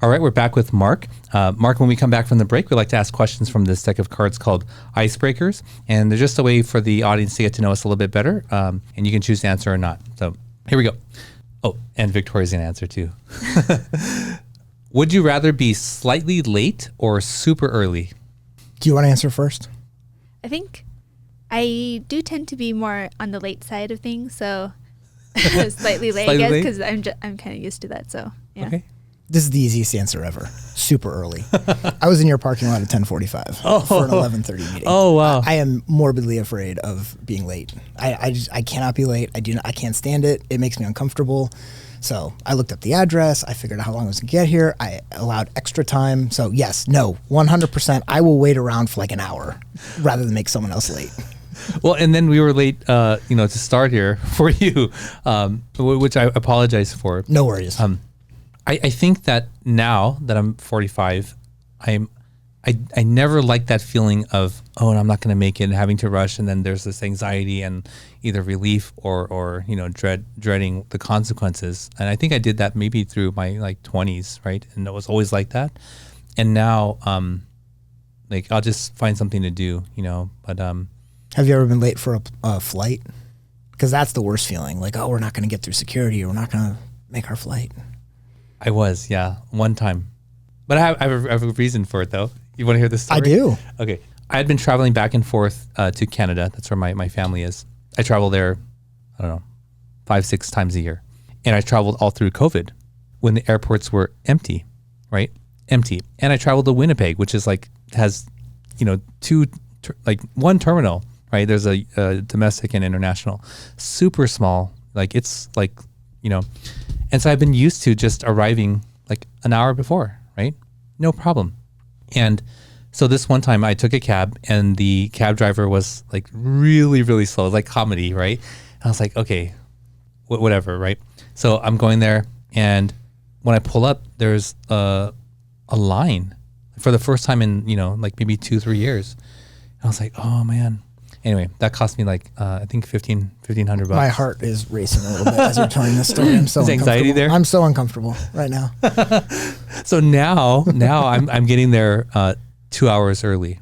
All right, we're back with Mark. Mark, when we come back from the break, we like to ask questions from this deck of cards called Icebreakers, and they're just a way for the audience to get to know us a little bit better, and you can choose to answer or not. So here we go. Oh, and Victoria's going to answer too. Would you rather be slightly late or super early? Do you want to answer first? I think I do tend to be more on the late side of things, so slightly late, I guess, because I'm kind of used to that. So yeah. Okay. This is the easiest answer ever. Super early. I was in your parking lot at 10:45 for an 11:30 meeting. Oh wow! I am morbidly afraid of being late. I cannot be late. I can't stand it. It makes me uncomfortable. So I looked up the address. I figured out how long it was to get here. I allowed extra time. So yes, no, 100%. I will wait around for like an hour rather than make someone else late. Well, and then we were late, to start here for you, which I apologize for. No worries. I think that now that I'm 45, I never liked that feeling of, oh, and I'm not going to make it and having to rush. And then there's this anxiety and either relief or dreading the consequences. And I think I did that maybe through my 20s, right? And it was always like that. And now, I'll just find something to do, but. Have you ever been late for a flight? Because that's the worst feeling. Like, oh, we're not going to get through security, or we're not going to make our flight. I was, yeah, one time. But I have a reason for it, though. You want to hear this story? I do. Okay. I had been traveling back and forth to Canada. That's where my family is. I travel there, 5-6 times a year. And I traveled all through COVID when the airports were empty, right? Empty. And I traveled to Winnipeg, which is has, one terminal, right? There's a domestic and international. Super small. And so I've been used to just arriving an hour before, right? No problem. And so this one time I took a cab and the cab driver was really, really slow, like comedy, right? And I was like, okay, whatever, right? So I'm going there, and when I pull up, there's a line for the first time in, maybe 2-3 years. And I was like, oh man. Anyway, that cost me I think $1,500. My heart is racing a little bit as you're telling this story. I'm so Is anxiety there? I'm so uncomfortable right now. So now I'm getting there 2 hours early.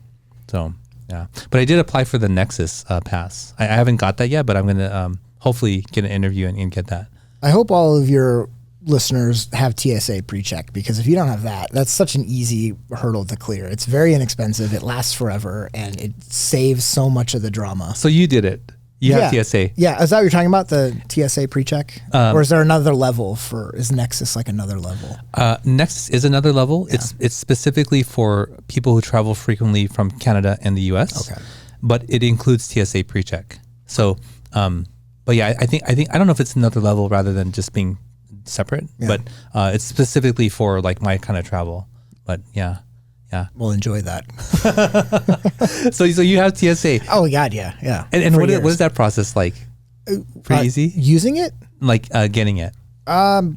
So yeah, but I did apply for the Nexus pass. I haven't got that yet, but I'm gonna hopefully get an interview and get that. I hope all of your listeners have TSA pre-check, because if you don't have that, that's such an easy hurdle to clear. It's very inexpensive. It lasts forever, and it saves so much of the drama. So you did it. You have TSA. Yeah. Is that what you're talking about? The TSA pre-check? Or is there another level is Nexus like another level? Nexus is another level. Yeah. It's specifically for people who travel frequently from Canada and the US. Okay. But it includes TSA pre-check. So, but yeah, I think I don't know if it's another level rather than just being separate, but it's specifically for like my kind of travel. But yeah. We'll enjoy that. So you have TSA. Oh God, yeah. And what is that process like? Pretty easy? Using it? Like getting it?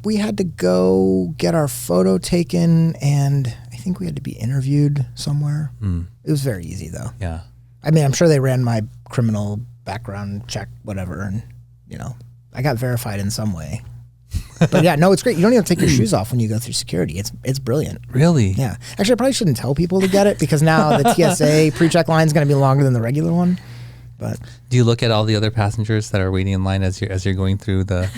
We had to go get our photo taken, and I think we had to be interviewed somewhere. It was very easy though. Yeah. I mean, I'm sure they ran my criminal background check, whatever, and I got verified in some way. But yeah, no, it's great. You don't even take your shoes off when you go through security. It's brilliant. Really? Yeah. Actually, I probably shouldn't tell people to get it, because now the TSA pre-check line is going to be longer than the regular one. But do you look at all the other passengers that are waiting in line as you're going through the?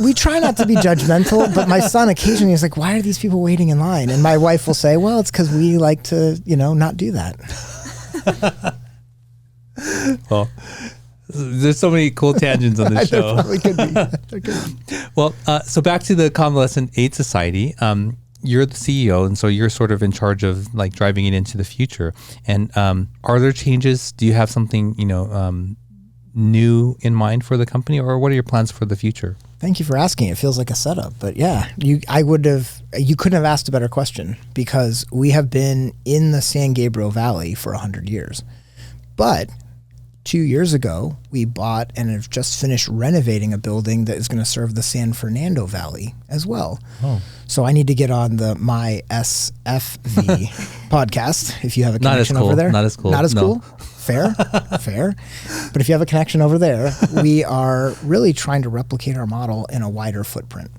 We try not to be judgmental, but my son occasionally is like, "Why are these people waiting in line?" And my wife will say, "Well, it's because we like to, not do that." Well, there's so many cool tangents on this show. There could be. Well, so back to the Convalescent Aid Society. You're the CEO, and so you're sort of in charge of like driving it into the future. And are there changes? Do you have something new in mind for the company, or what are your plans for the future? Thank you for asking. It feels like a setup, but yeah, you couldn't have asked a better question, because we have been in the San Gabriel Valley for 100 years. But 2 years ago, we bought and have just finished renovating a building that is going to serve the San Fernando Valley as well. Oh. So I need to get on the My SFV podcast if you have a connection over there. Not as cool. Not as cool. Fair. But if you have a connection over there, we are really trying to replicate our model in a wider footprint.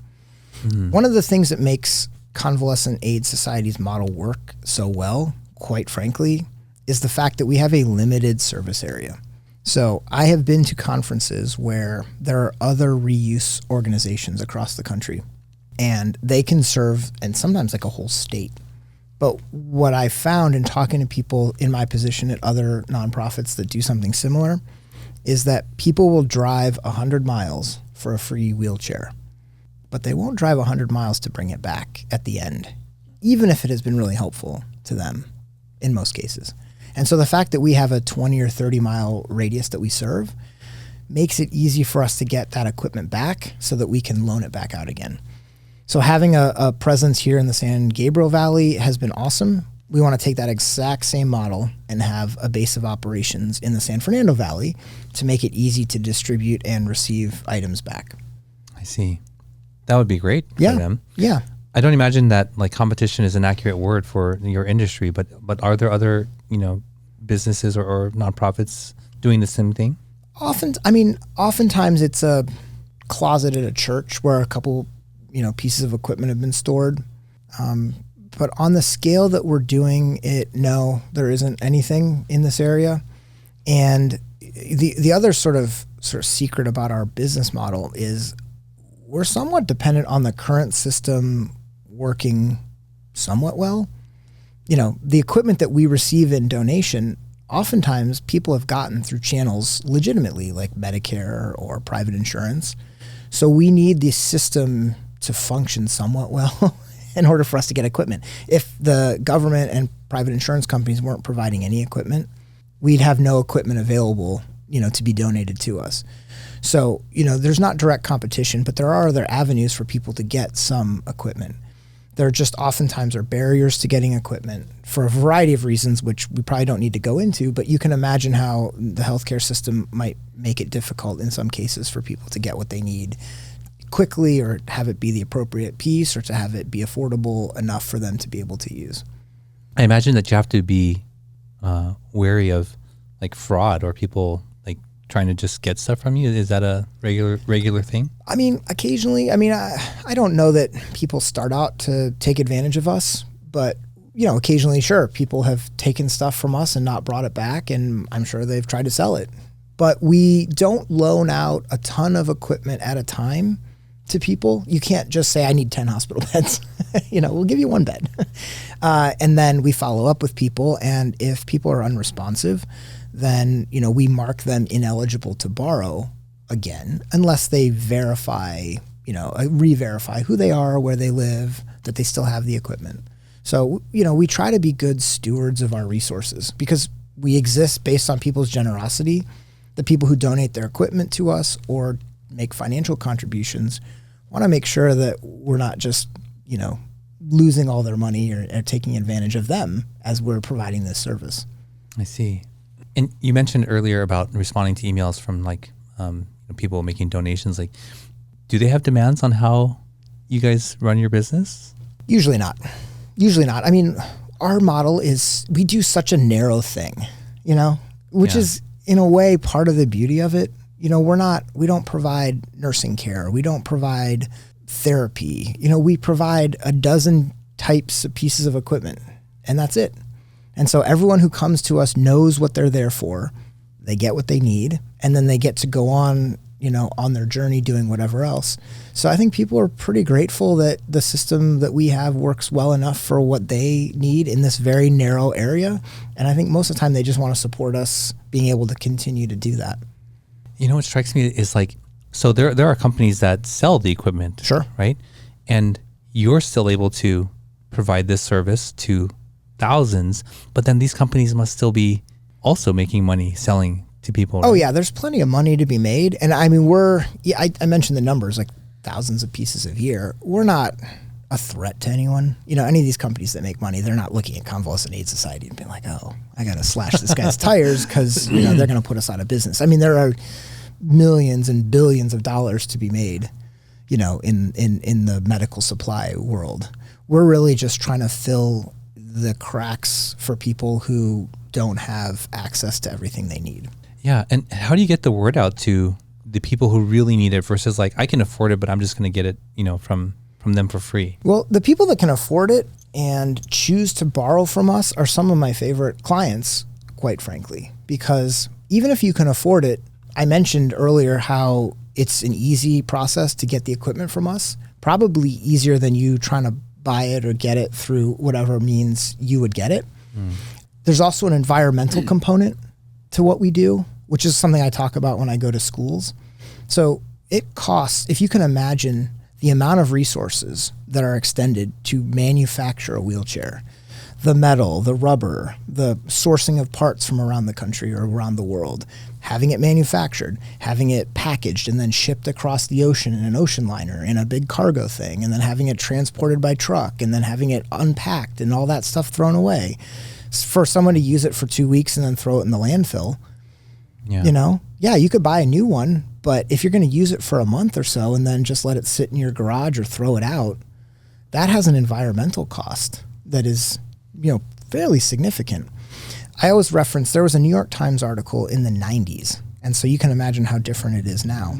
Mm-hmm. One of the things that makes Convalescent Aid Society's model work so well, quite frankly, is the fact that we have a limited service area. So I have been to conferences where there are other reuse organizations across the country, and they can serve, and sometimes like a whole state. But what I found in talking to people in my position at other nonprofits that do something similar is that people will drive 100 miles for a free wheelchair, but they won't drive 100 miles to bring it back at the end, even if it has been really helpful to them in most cases. And so the fact that we have a 20 or 30 mile radius that we serve makes it easy for us to get that equipment back so that we can loan it back out again. So having a presence here in the San Gabriel Valley has been awesome. We want to take that exact same model and have a base of operations in the San Fernando Valley to make it easy to distribute and receive items back. I see. That would be great for them. Yeah. I don't imagine that like competition is an accurate word for your industry, but are there other, businesses or nonprofits doing the same thing? Oftentimes it's a closet at a church where a couple, pieces of equipment have been stored. But on the scale that we're doing it, no, there isn't anything in this area. And the other sort of secret about our business model is we're somewhat dependent on the current system working somewhat well. The equipment that we receive in donation, oftentimes people have gotten through channels legitimately, like Medicare or private insurance. So we need the system to function somewhat well in order for us to get equipment. If the government and private insurance companies weren't providing any equipment, we'd have no equipment available, to be donated to us. So, there's not direct competition, but there are other avenues for people to get some equipment. There just oftentimes are barriers to getting equipment for a variety of reasons, which we probably don't need to go into, but you can imagine how the healthcare system might make it difficult in some cases for people to get what they need quickly, or have it be the appropriate piece, or to have it be affordable enough for them to be able to use. I imagine that you have to be wary of like fraud or people like trying to just get stuff from you? Is that a regular thing? I mean, occasionally. I mean, I don't know that people start out to take advantage of us, but occasionally, sure, people have taken stuff from us and not brought it back, and I'm sure they've tried to sell it. But we don't loan out a ton of equipment at a time to people. You can't just say, I need 10 hospital beds. We'll give you one bed. And then we follow up with people. And if people are unresponsive, then, we mark them ineligible to borrow again, unless they verify, re-verify who they are, where they live, that they still have the equipment. So, we try to be good stewards of our resources because we exist based on people's generosity. The people who donate their equipment to us or make financial contributions want to make sure that we're not just, losing all their money or taking advantage of them as we're providing this service. I see. And you mentioned earlier about responding to emails from people making donations. Like, do they have demands on how you guys run your business? Usually not. I mean, our model is we do such a narrow thing, which is in a way part of the beauty of it. We don't provide nursing care. We don't provide therapy. We provide a dozen types of pieces of equipment and that's it. And so everyone who comes to us knows what they're there for. They get what they need and then they get to go on, on their journey doing whatever else. So I think people are pretty grateful that the system that we have works well enough for what they need in this very narrow area. And I think most of the time they just want to support us being able to continue to do that. What strikes me is so there are companies that sell the equipment. Sure. Right? And you're still able to provide this service to thousands, but then these companies must still be also making money selling to people. Right? Oh yeah, there's plenty of money to be made. And I mean, I mentioned the numbers, like thousands of pieces a year. We're not a threat to anyone. Any of these companies that make money, they're not looking at Convalescent Aid Society and being like, oh, I got to slash this guy's tires because they're going to put us out of business. I mean, there are millions and billions of dollars to be made, in the medical supply world. We're really just trying to fill the cracks for people who don't have access to everything they need. Yeah. And how do you get the word out to the people who really need it versus I can afford it, but I'm just going to get it, from them for free? Well, the people that can afford it and choose to borrow from us are some of my favorite clients, quite frankly, because even if you can afford it, I mentioned earlier how it's an easy process to get the equipment from us, probably easier than you trying to buy it or get it through whatever means you would get it. There's also an environmental component to what we do, which is something I talk about when I go to schools. So it costs, if you can imagine the amount of resources that are extended to manufacture a wheelchair, the metal, the rubber, the sourcing of parts from around the country or around the world, having it manufactured, having it packaged and then shipped across the ocean in an ocean liner in a big cargo thing, and then having it transported by truck and then having it unpacked and all that stuff thrown away. For someone to use it for 2 weeks and then throw it in the landfill, you could buy a new one, but if you're going to use it for a month or so and then just let it sit in your garage or throw it out, that has an environmental cost that is, fairly significant. I always reference, there was a New York Times article in the 90s, and so you can imagine how different it is now.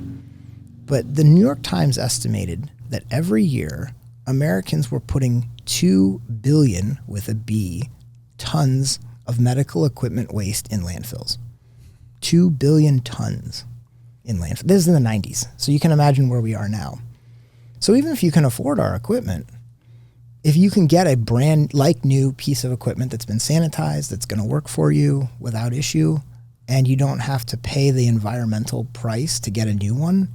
But the New York Times estimated that every year, Americans were putting 2 billion, with a B, tons of medical equipment waste in landfills. 2 billion tons in landfill. This is in the 90s, so you can imagine where we are now. So even if you can afford our equipment, if you can get a brand like new piece of equipment that's been sanitized, that's going to work for you without issue, and you don't have to pay the environmental price to get a new one,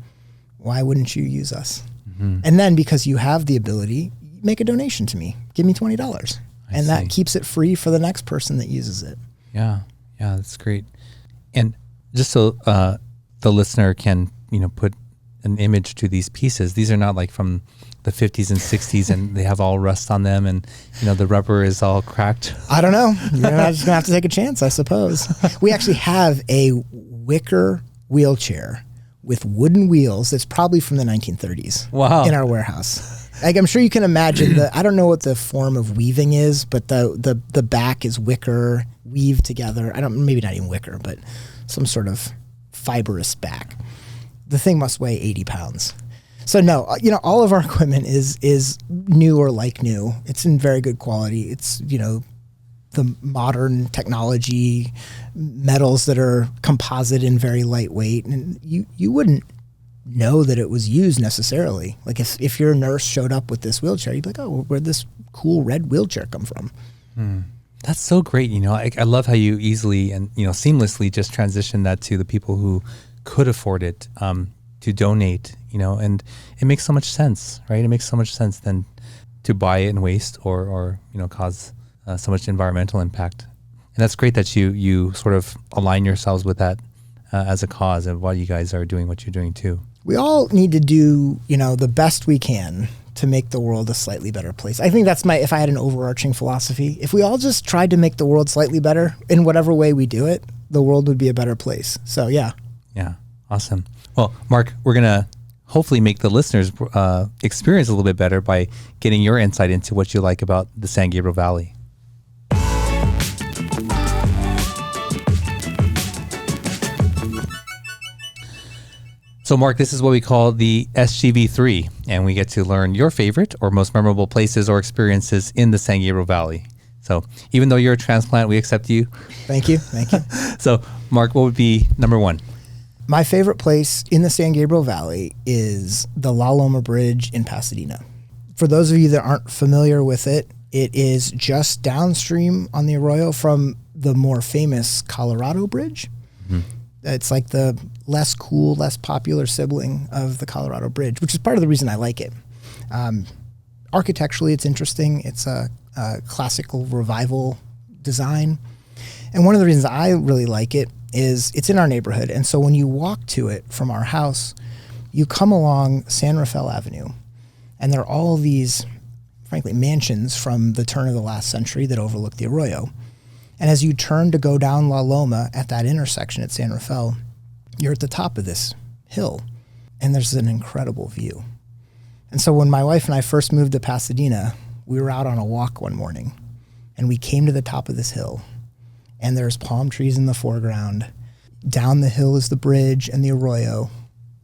why wouldn't you use us? Mm-hmm. And then because you have the ability, make a donation to me. Give me $20. And that keeps it free for the next person that uses it. Yeah. Yeah, that's great. And just so the listener can, put an image to these pieces, these are not like from the 50s and 60s and they have all rust on them and, the rubber is all cracked. I don't know. You're just going to have to take a chance, I suppose. We actually have a wicker wheelchair with wooden wheels that's probably from the 1930s. Wow. In our warehouse. Like, I'm sure you can imagine I don't know what the form of weaving is, but the back is wicker, weaved together. Maybe not even wicker, but some sort of fibrous back. The thing must weigh 80 pounds. So no, all of our equipment is new or like new. It's in very good quality. It's, the modern technology, metals that are composite and very lightweight. And you wouldn't know that it was used necessarily. Like if your nurse showed up with this wheelchair, you'd be like, oh, where'd this cool red wheelchair come from? That's so great. I love how you easily and, seamlessly just transition that to the people who could afford it, to donate, and it makes so much sense, right? It makes so much sense than to buy it and waste or cause so much environmental impact. And that's great that you sort of align yourselves with that as a cause and why you guys are doing what you're doing too. We all need to do, the best we can to make the world a slightly better place. I think that's if I had an overarching philosophy, if we all just tried to make the world slightly better in whatever way we do it, the world would be a better place. So yeah. Yeah. Awesome. Well, Mark, we're going to hopefully make the listeners experience a little bit better by getting your insight into what you like about the San Gabriel Valley. So, Mark, this is what we call the SGV3, and we get to learn your favorite or most memorable places or experiences in the San Gabriel Valley. So, even though you're a transplant, we accept you. Thank you. So, Mark, what would be number one? My favorite place in the San Gabriel Valley is the La Loma Bridge in Pasadena. For those of you that aren't familiar with it, it is just downstream on the arroyo from the more famous Colorado Bridge. Mm-hmm. It's like the less cool, less popular sibling of the Colorado Bridge, which is part of the reason I like it. Architecturally, it's interesting. It's a classical revival design. And one of the reasons I really like it is it's in our neighborhood. And so when you walk to it from our house, you come along San Rafael Avenue, and there are all these, frankly, mansions from the turn of the last century that overlook the arroyo. And as you turn to go down La Loma at that intersection at San Rafael, you're at the top of this hill, and there's an incredible view. And so when my wife and I first moved to Pasadena, we were out on a walk one morning, and we came to the top of this hill, and there's palm trees in the foreground. Down the hill is the bridge and the arroyo,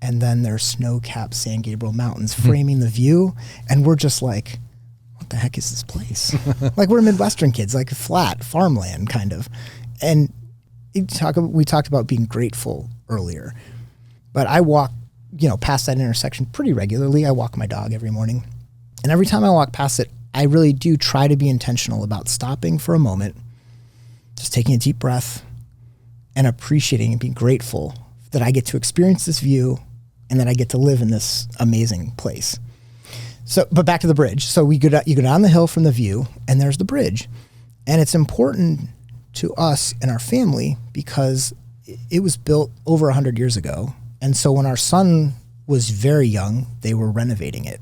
and then there's snow-capped San Gabriel Mountains framing the view, and we're just like, what the heck is this place? Like, we're Midwestern kids, like flat farmland kind of. And we talked about being grateful earlier, but I walk, past that intersection pretty regularly. I walk my dog every morning, and every time I walk past it, I really do try to be intentional about stopping for a moment, just taking a deep breath and appreciating and being grateful that I get to experience this view and that I get to live in this amazing place. So, but back to the bridge. So you go down the hill from the view, and there's the bridge. And it's important to us and our family because it was built over 100 years ago. And so when our son was very young, they were renovating it.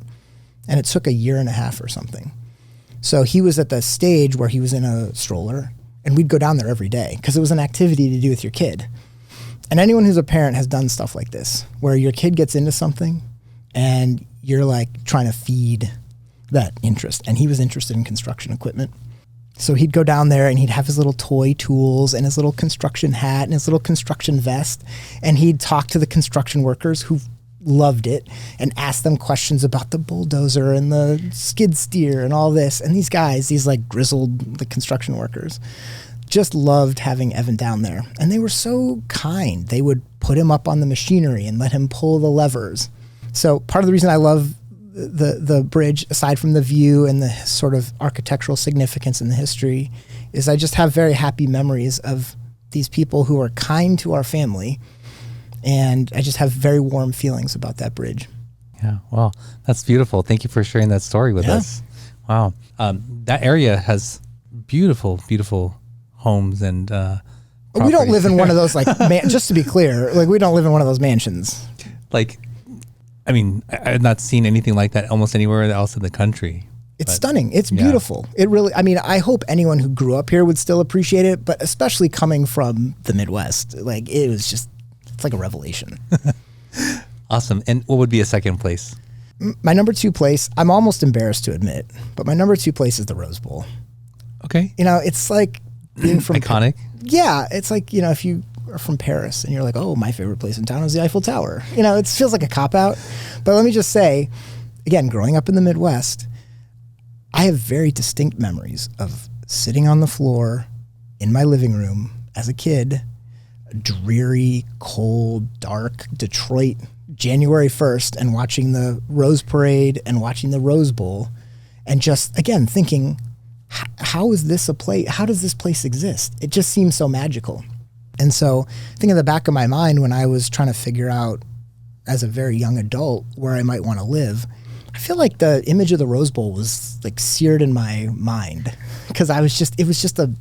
And it took a year and a half or something. So he was at the stage where he was in a stroller, and we'd go down there every day because it was an activity to do with your kid. And anyone who's a parent has done stuff like this, where your kid gets into something and you're like trying to feed that interest. And he was interested in construction equipment. So he'd go down there and he'd have his little toy tools and his little construction hat and his little construction vest. And he'd talk to the construction workers who loved it and ask them questions about the bulldozer and the skid steer and all this. And these guys, these like grizzled, the construction workers, just loved having Evan down there. And they were so kind. They would put him up on the machinery and let him pull the levers. So part of the reason I love the bridge, aside from the view and the sort of architectural significance and the history, is I just have very happy memories of these people who are kind to our family. And I just have very warm feelings about that bridge. Yeah, well, that's beautiful. Thank you for sharing that story with us. Wow. That area has beautiful, beautiful homes and we don't live in one of those, like, just to be clear, like, we don't live in one of those mansions. Like, I mean, I've not seen anything like that almost anywhere else in the country. It's stunning. It's beautiful. It really, I mean, I hope anyone who grew up here would still appreciate it, but especially coming from the Midwest, like, it was just, it's like a revelation. Awesome. And what would be a second place? My number 2 place, I'm almost embarrassed to admit, but my number 2 place is the Rose Bowl. Okay. It's like being from iconic. Yeah, it's like, if you are from Paris, and you're like, oh, my favorite place in town is the Eiffel Tower. You know, it feels like a cop-out. But let me just say, again, growing up in the Midwest, I have very distinct memories of sitting on the floor in my living room as a kid, dreary, cold, dark Detroit, January 1st, and watching the Rose Parade and watching the Rose Bowl, and just, again, thinking, how is this a place? How does this place exist? It just seems so magical. And so I think in the back of my mind, when I was trying to figure out as a very young adult where I might want to live, I feel like the image of the Rose Bowl was like seared in my mind, because it was just on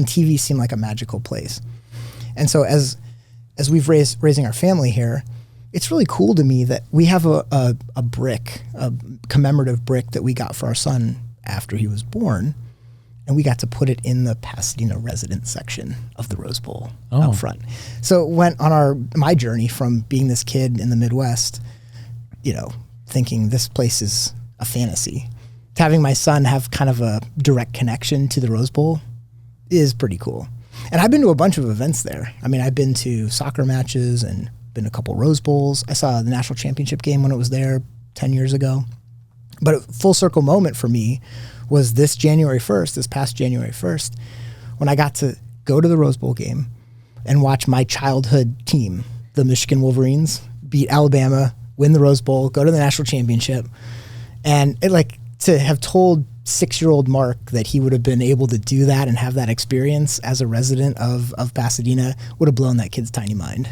TV seemed like a magical place. And so as we've raising our family here, it's really cool to me that we have a commemorative brick that we got for our son after he was born, and we got to put it in the Pasadena residence section of the Rose Bowl out front. So it went on my journey from being this kid in the Midwest, you know, thinking this place is a fantasy, to having my son have kind of a direct connection to the Rose Bowl is pretty cool. And I've been to a bunch of events there. I mean, I've been to soccer matches and been to a couple Rose Bowls. I saw the national championship game when it was there 10 years ago. But a full circle moment for me was this past January 1st, when I got to go to the Rose Bowl game and watch my childhood team, the Michigan Wolverines, beat Alabama, win the Rose Bowl, go to the national championship. And it, like, to have told 6-year-old Mark that he would have been able to do that and have that experience as a resident of Pasadena would have blown that kid's tiny mind.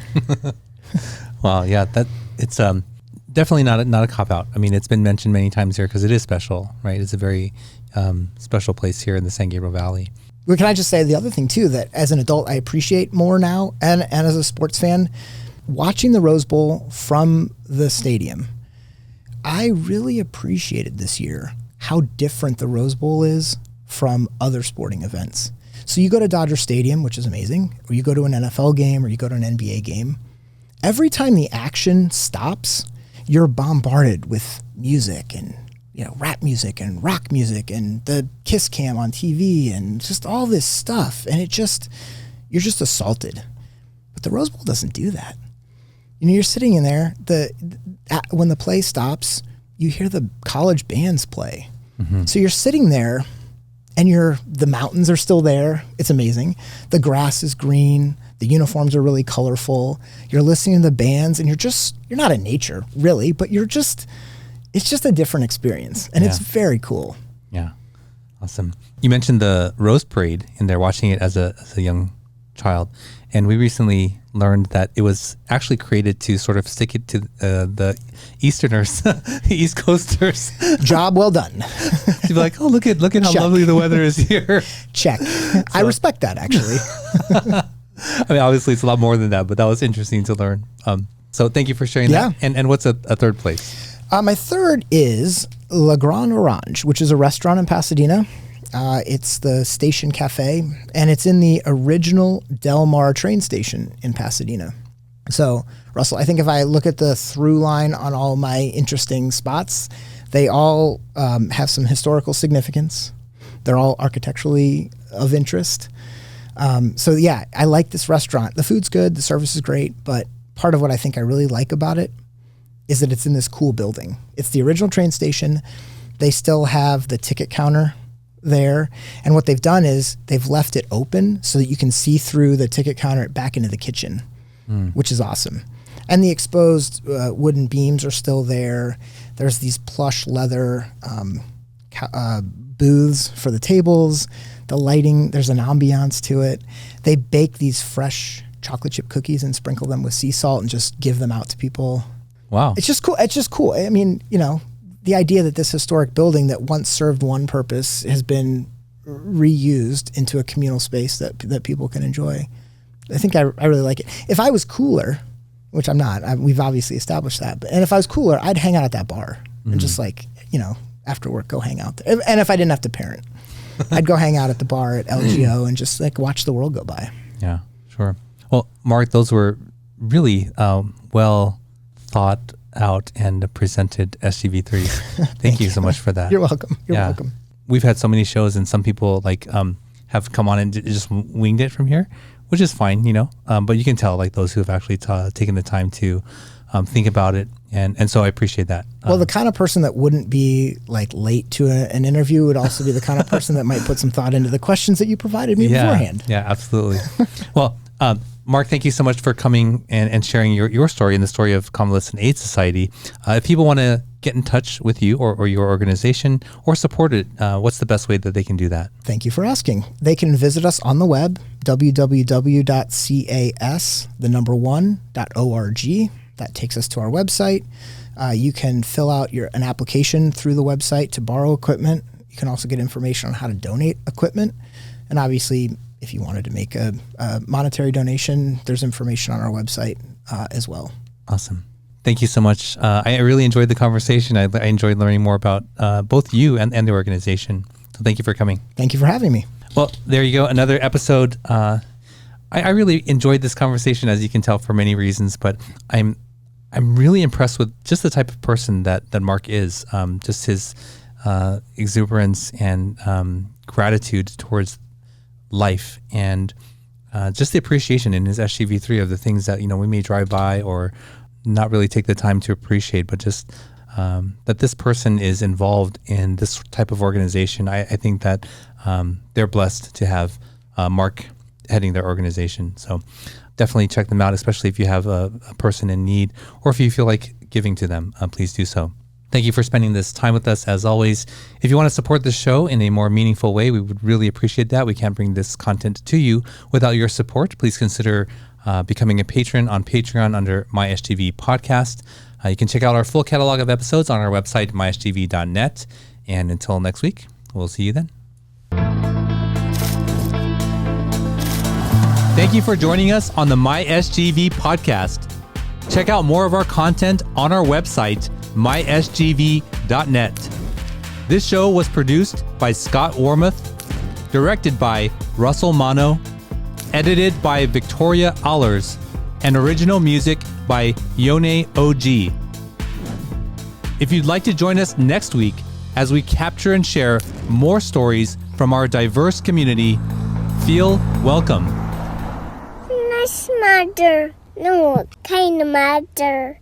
Wow, yeah, it's definitely not a cop-out. I mean, it's been mentioned many times here because it is special, right? It's a very special place here in the San Gabriel Valley. Well, can I just say the other thing, too, that as an adult I appreciate more now, and as a sports fan, watching the Rose Bowl from the stadium, I really appreciated this year how different the Rose Bowl is from other sporting events. So you go to Dodger Stadium, which is amazing, or you go to an NFL game, or you go to an NBA game. Every time the action stops, you're bombarded with music and, you know, rap music and rock music and the Kiss Cam on TV and just all this stuff. And you're just assaulted. But the Rose Bowl doesn't do that. You know, you're sitting in there, when the play stops, you hear the college bands play. Mm-hmm. So you're sitting there and the mountains are still there. It's amazing. The grass is green. The uniforms are really colorful. You're listening to the bands, and you're not in nature really, but it's just a different experience, and it's very cool. Yeah. Awesome. You mentioned the Rose Parade in there, watching it as a young child. And we recently learned that it was actually created to sort of stick it to the Easterners, the East Coasters. Job well done. To be like, oh, look at how lovely the weather is here. Check. So, I respect that, actually. I mean, obviously it's a lot more than that, but that was interesting to learn. So thank you for sharing that. And what's a third place? My third is Le Grand Orange, which is a restaurant in Pasadena. It's the Station Cafe, and it's in the original Del Mar train station in Pasadena. So, Russell, I think if I look at the through line on all my interesting spots, they all have some historical significance. They're all architecturally of interest. So, yeah, I like this restaurant. The food's good, the service is great, but part of what I think I really like about it is that it's in this cool building. It's the original train station. They still have the ticket counter there, and what they've done is they've left it open so that you can see through the ticket counter back into the kitchen, which is awesome. And the exposed wooden beams are still there. There's these plush leather booths for the tables. The lighting, there's an ambiance to it. They bake these fresh chocolate chip cookies and sprinkle them with sea salt and just give them out to people. Wow. It's just cool. I mean, you know, the idea that this historic building that once served one purpose has been reused into a communal space that people can enjoy. I think I really like it. If I was cooler, which I'm not, we've obviously established that, and if I was cooler, I'd hang out at that bar and just, like, you know, after work, go hang out there. And if I didn't have to parent, I'd go hang out at the bar at LGO and just, like, watch the world go by. Yeah, sure. Well, Mark, those were really well thought out and presented SGV3s. Thank you so much for that. You're welcome. You're welcome. We've had so many shows, and some people have come on and just winged it from here. which is fine, but you can tell like those who have actually taken the time to think about it. And so I appreciate that. Well, the kind of person that wouldn't be like late to an interview would also be the kind of person that might put some thought into the questions that you provided me beforehand. Yeah, absolutely. Well, Mark, thank you so much for coming and sharing your story and the story of Convalescent Aid Society. If people want to get in touch with you or your organization or support it, what's the best way that they can do that? Thank you for asking. They can visit us on the web, www.cas1.org. That takes us to our website. You can fill out an application through the website to borrow equipment. You can also get information on how to donate equipment. And obviously, if you wanted to make a monetary donation, there's information on our website as well. Awesome. Thank you so much. I really enjoyed the conversation. I enjoyed learning more about both you and the organization. So thank you for coming. Thank you for having me. Well, there you go. Another episode. I really enjoyed this conversation, as you can tell, for many reasons, but I'm really impressed with just the type of person that Mark is, just his exuberance and gratitude towards life, and just the appreciation in his SGV3 of the things that we may drive by or not really take the time to appreciate, but just that this person is involved in this type of organization. I think that they're blessed to have Mark heading their organization. So definitely check them out, especially if you have a person in need or if you feel like giving to them, please do so. Thank you for spending this time with us. As always, if you want to support the show in a more meaningful way, we would really appreciate that. We can't bring this content to you without your support. Please consider becoming a patron on Patreon under MySGV Podcast. You can check out our full catalog of episodes on our website, mysgv.net. And until next week, we'll see you then. Thank you for joining us on the MySGV Podcast. Check out more of our content on our website, mysgv.net. This show was produced by Scott Warmoth, directed by Russell Mano, edited by Victoria Allers, and original music by Yone OG. If you'd like to join us next week as we capture and share more stories from our diverse community, feel welcome. Nice mother. No, kind of mother.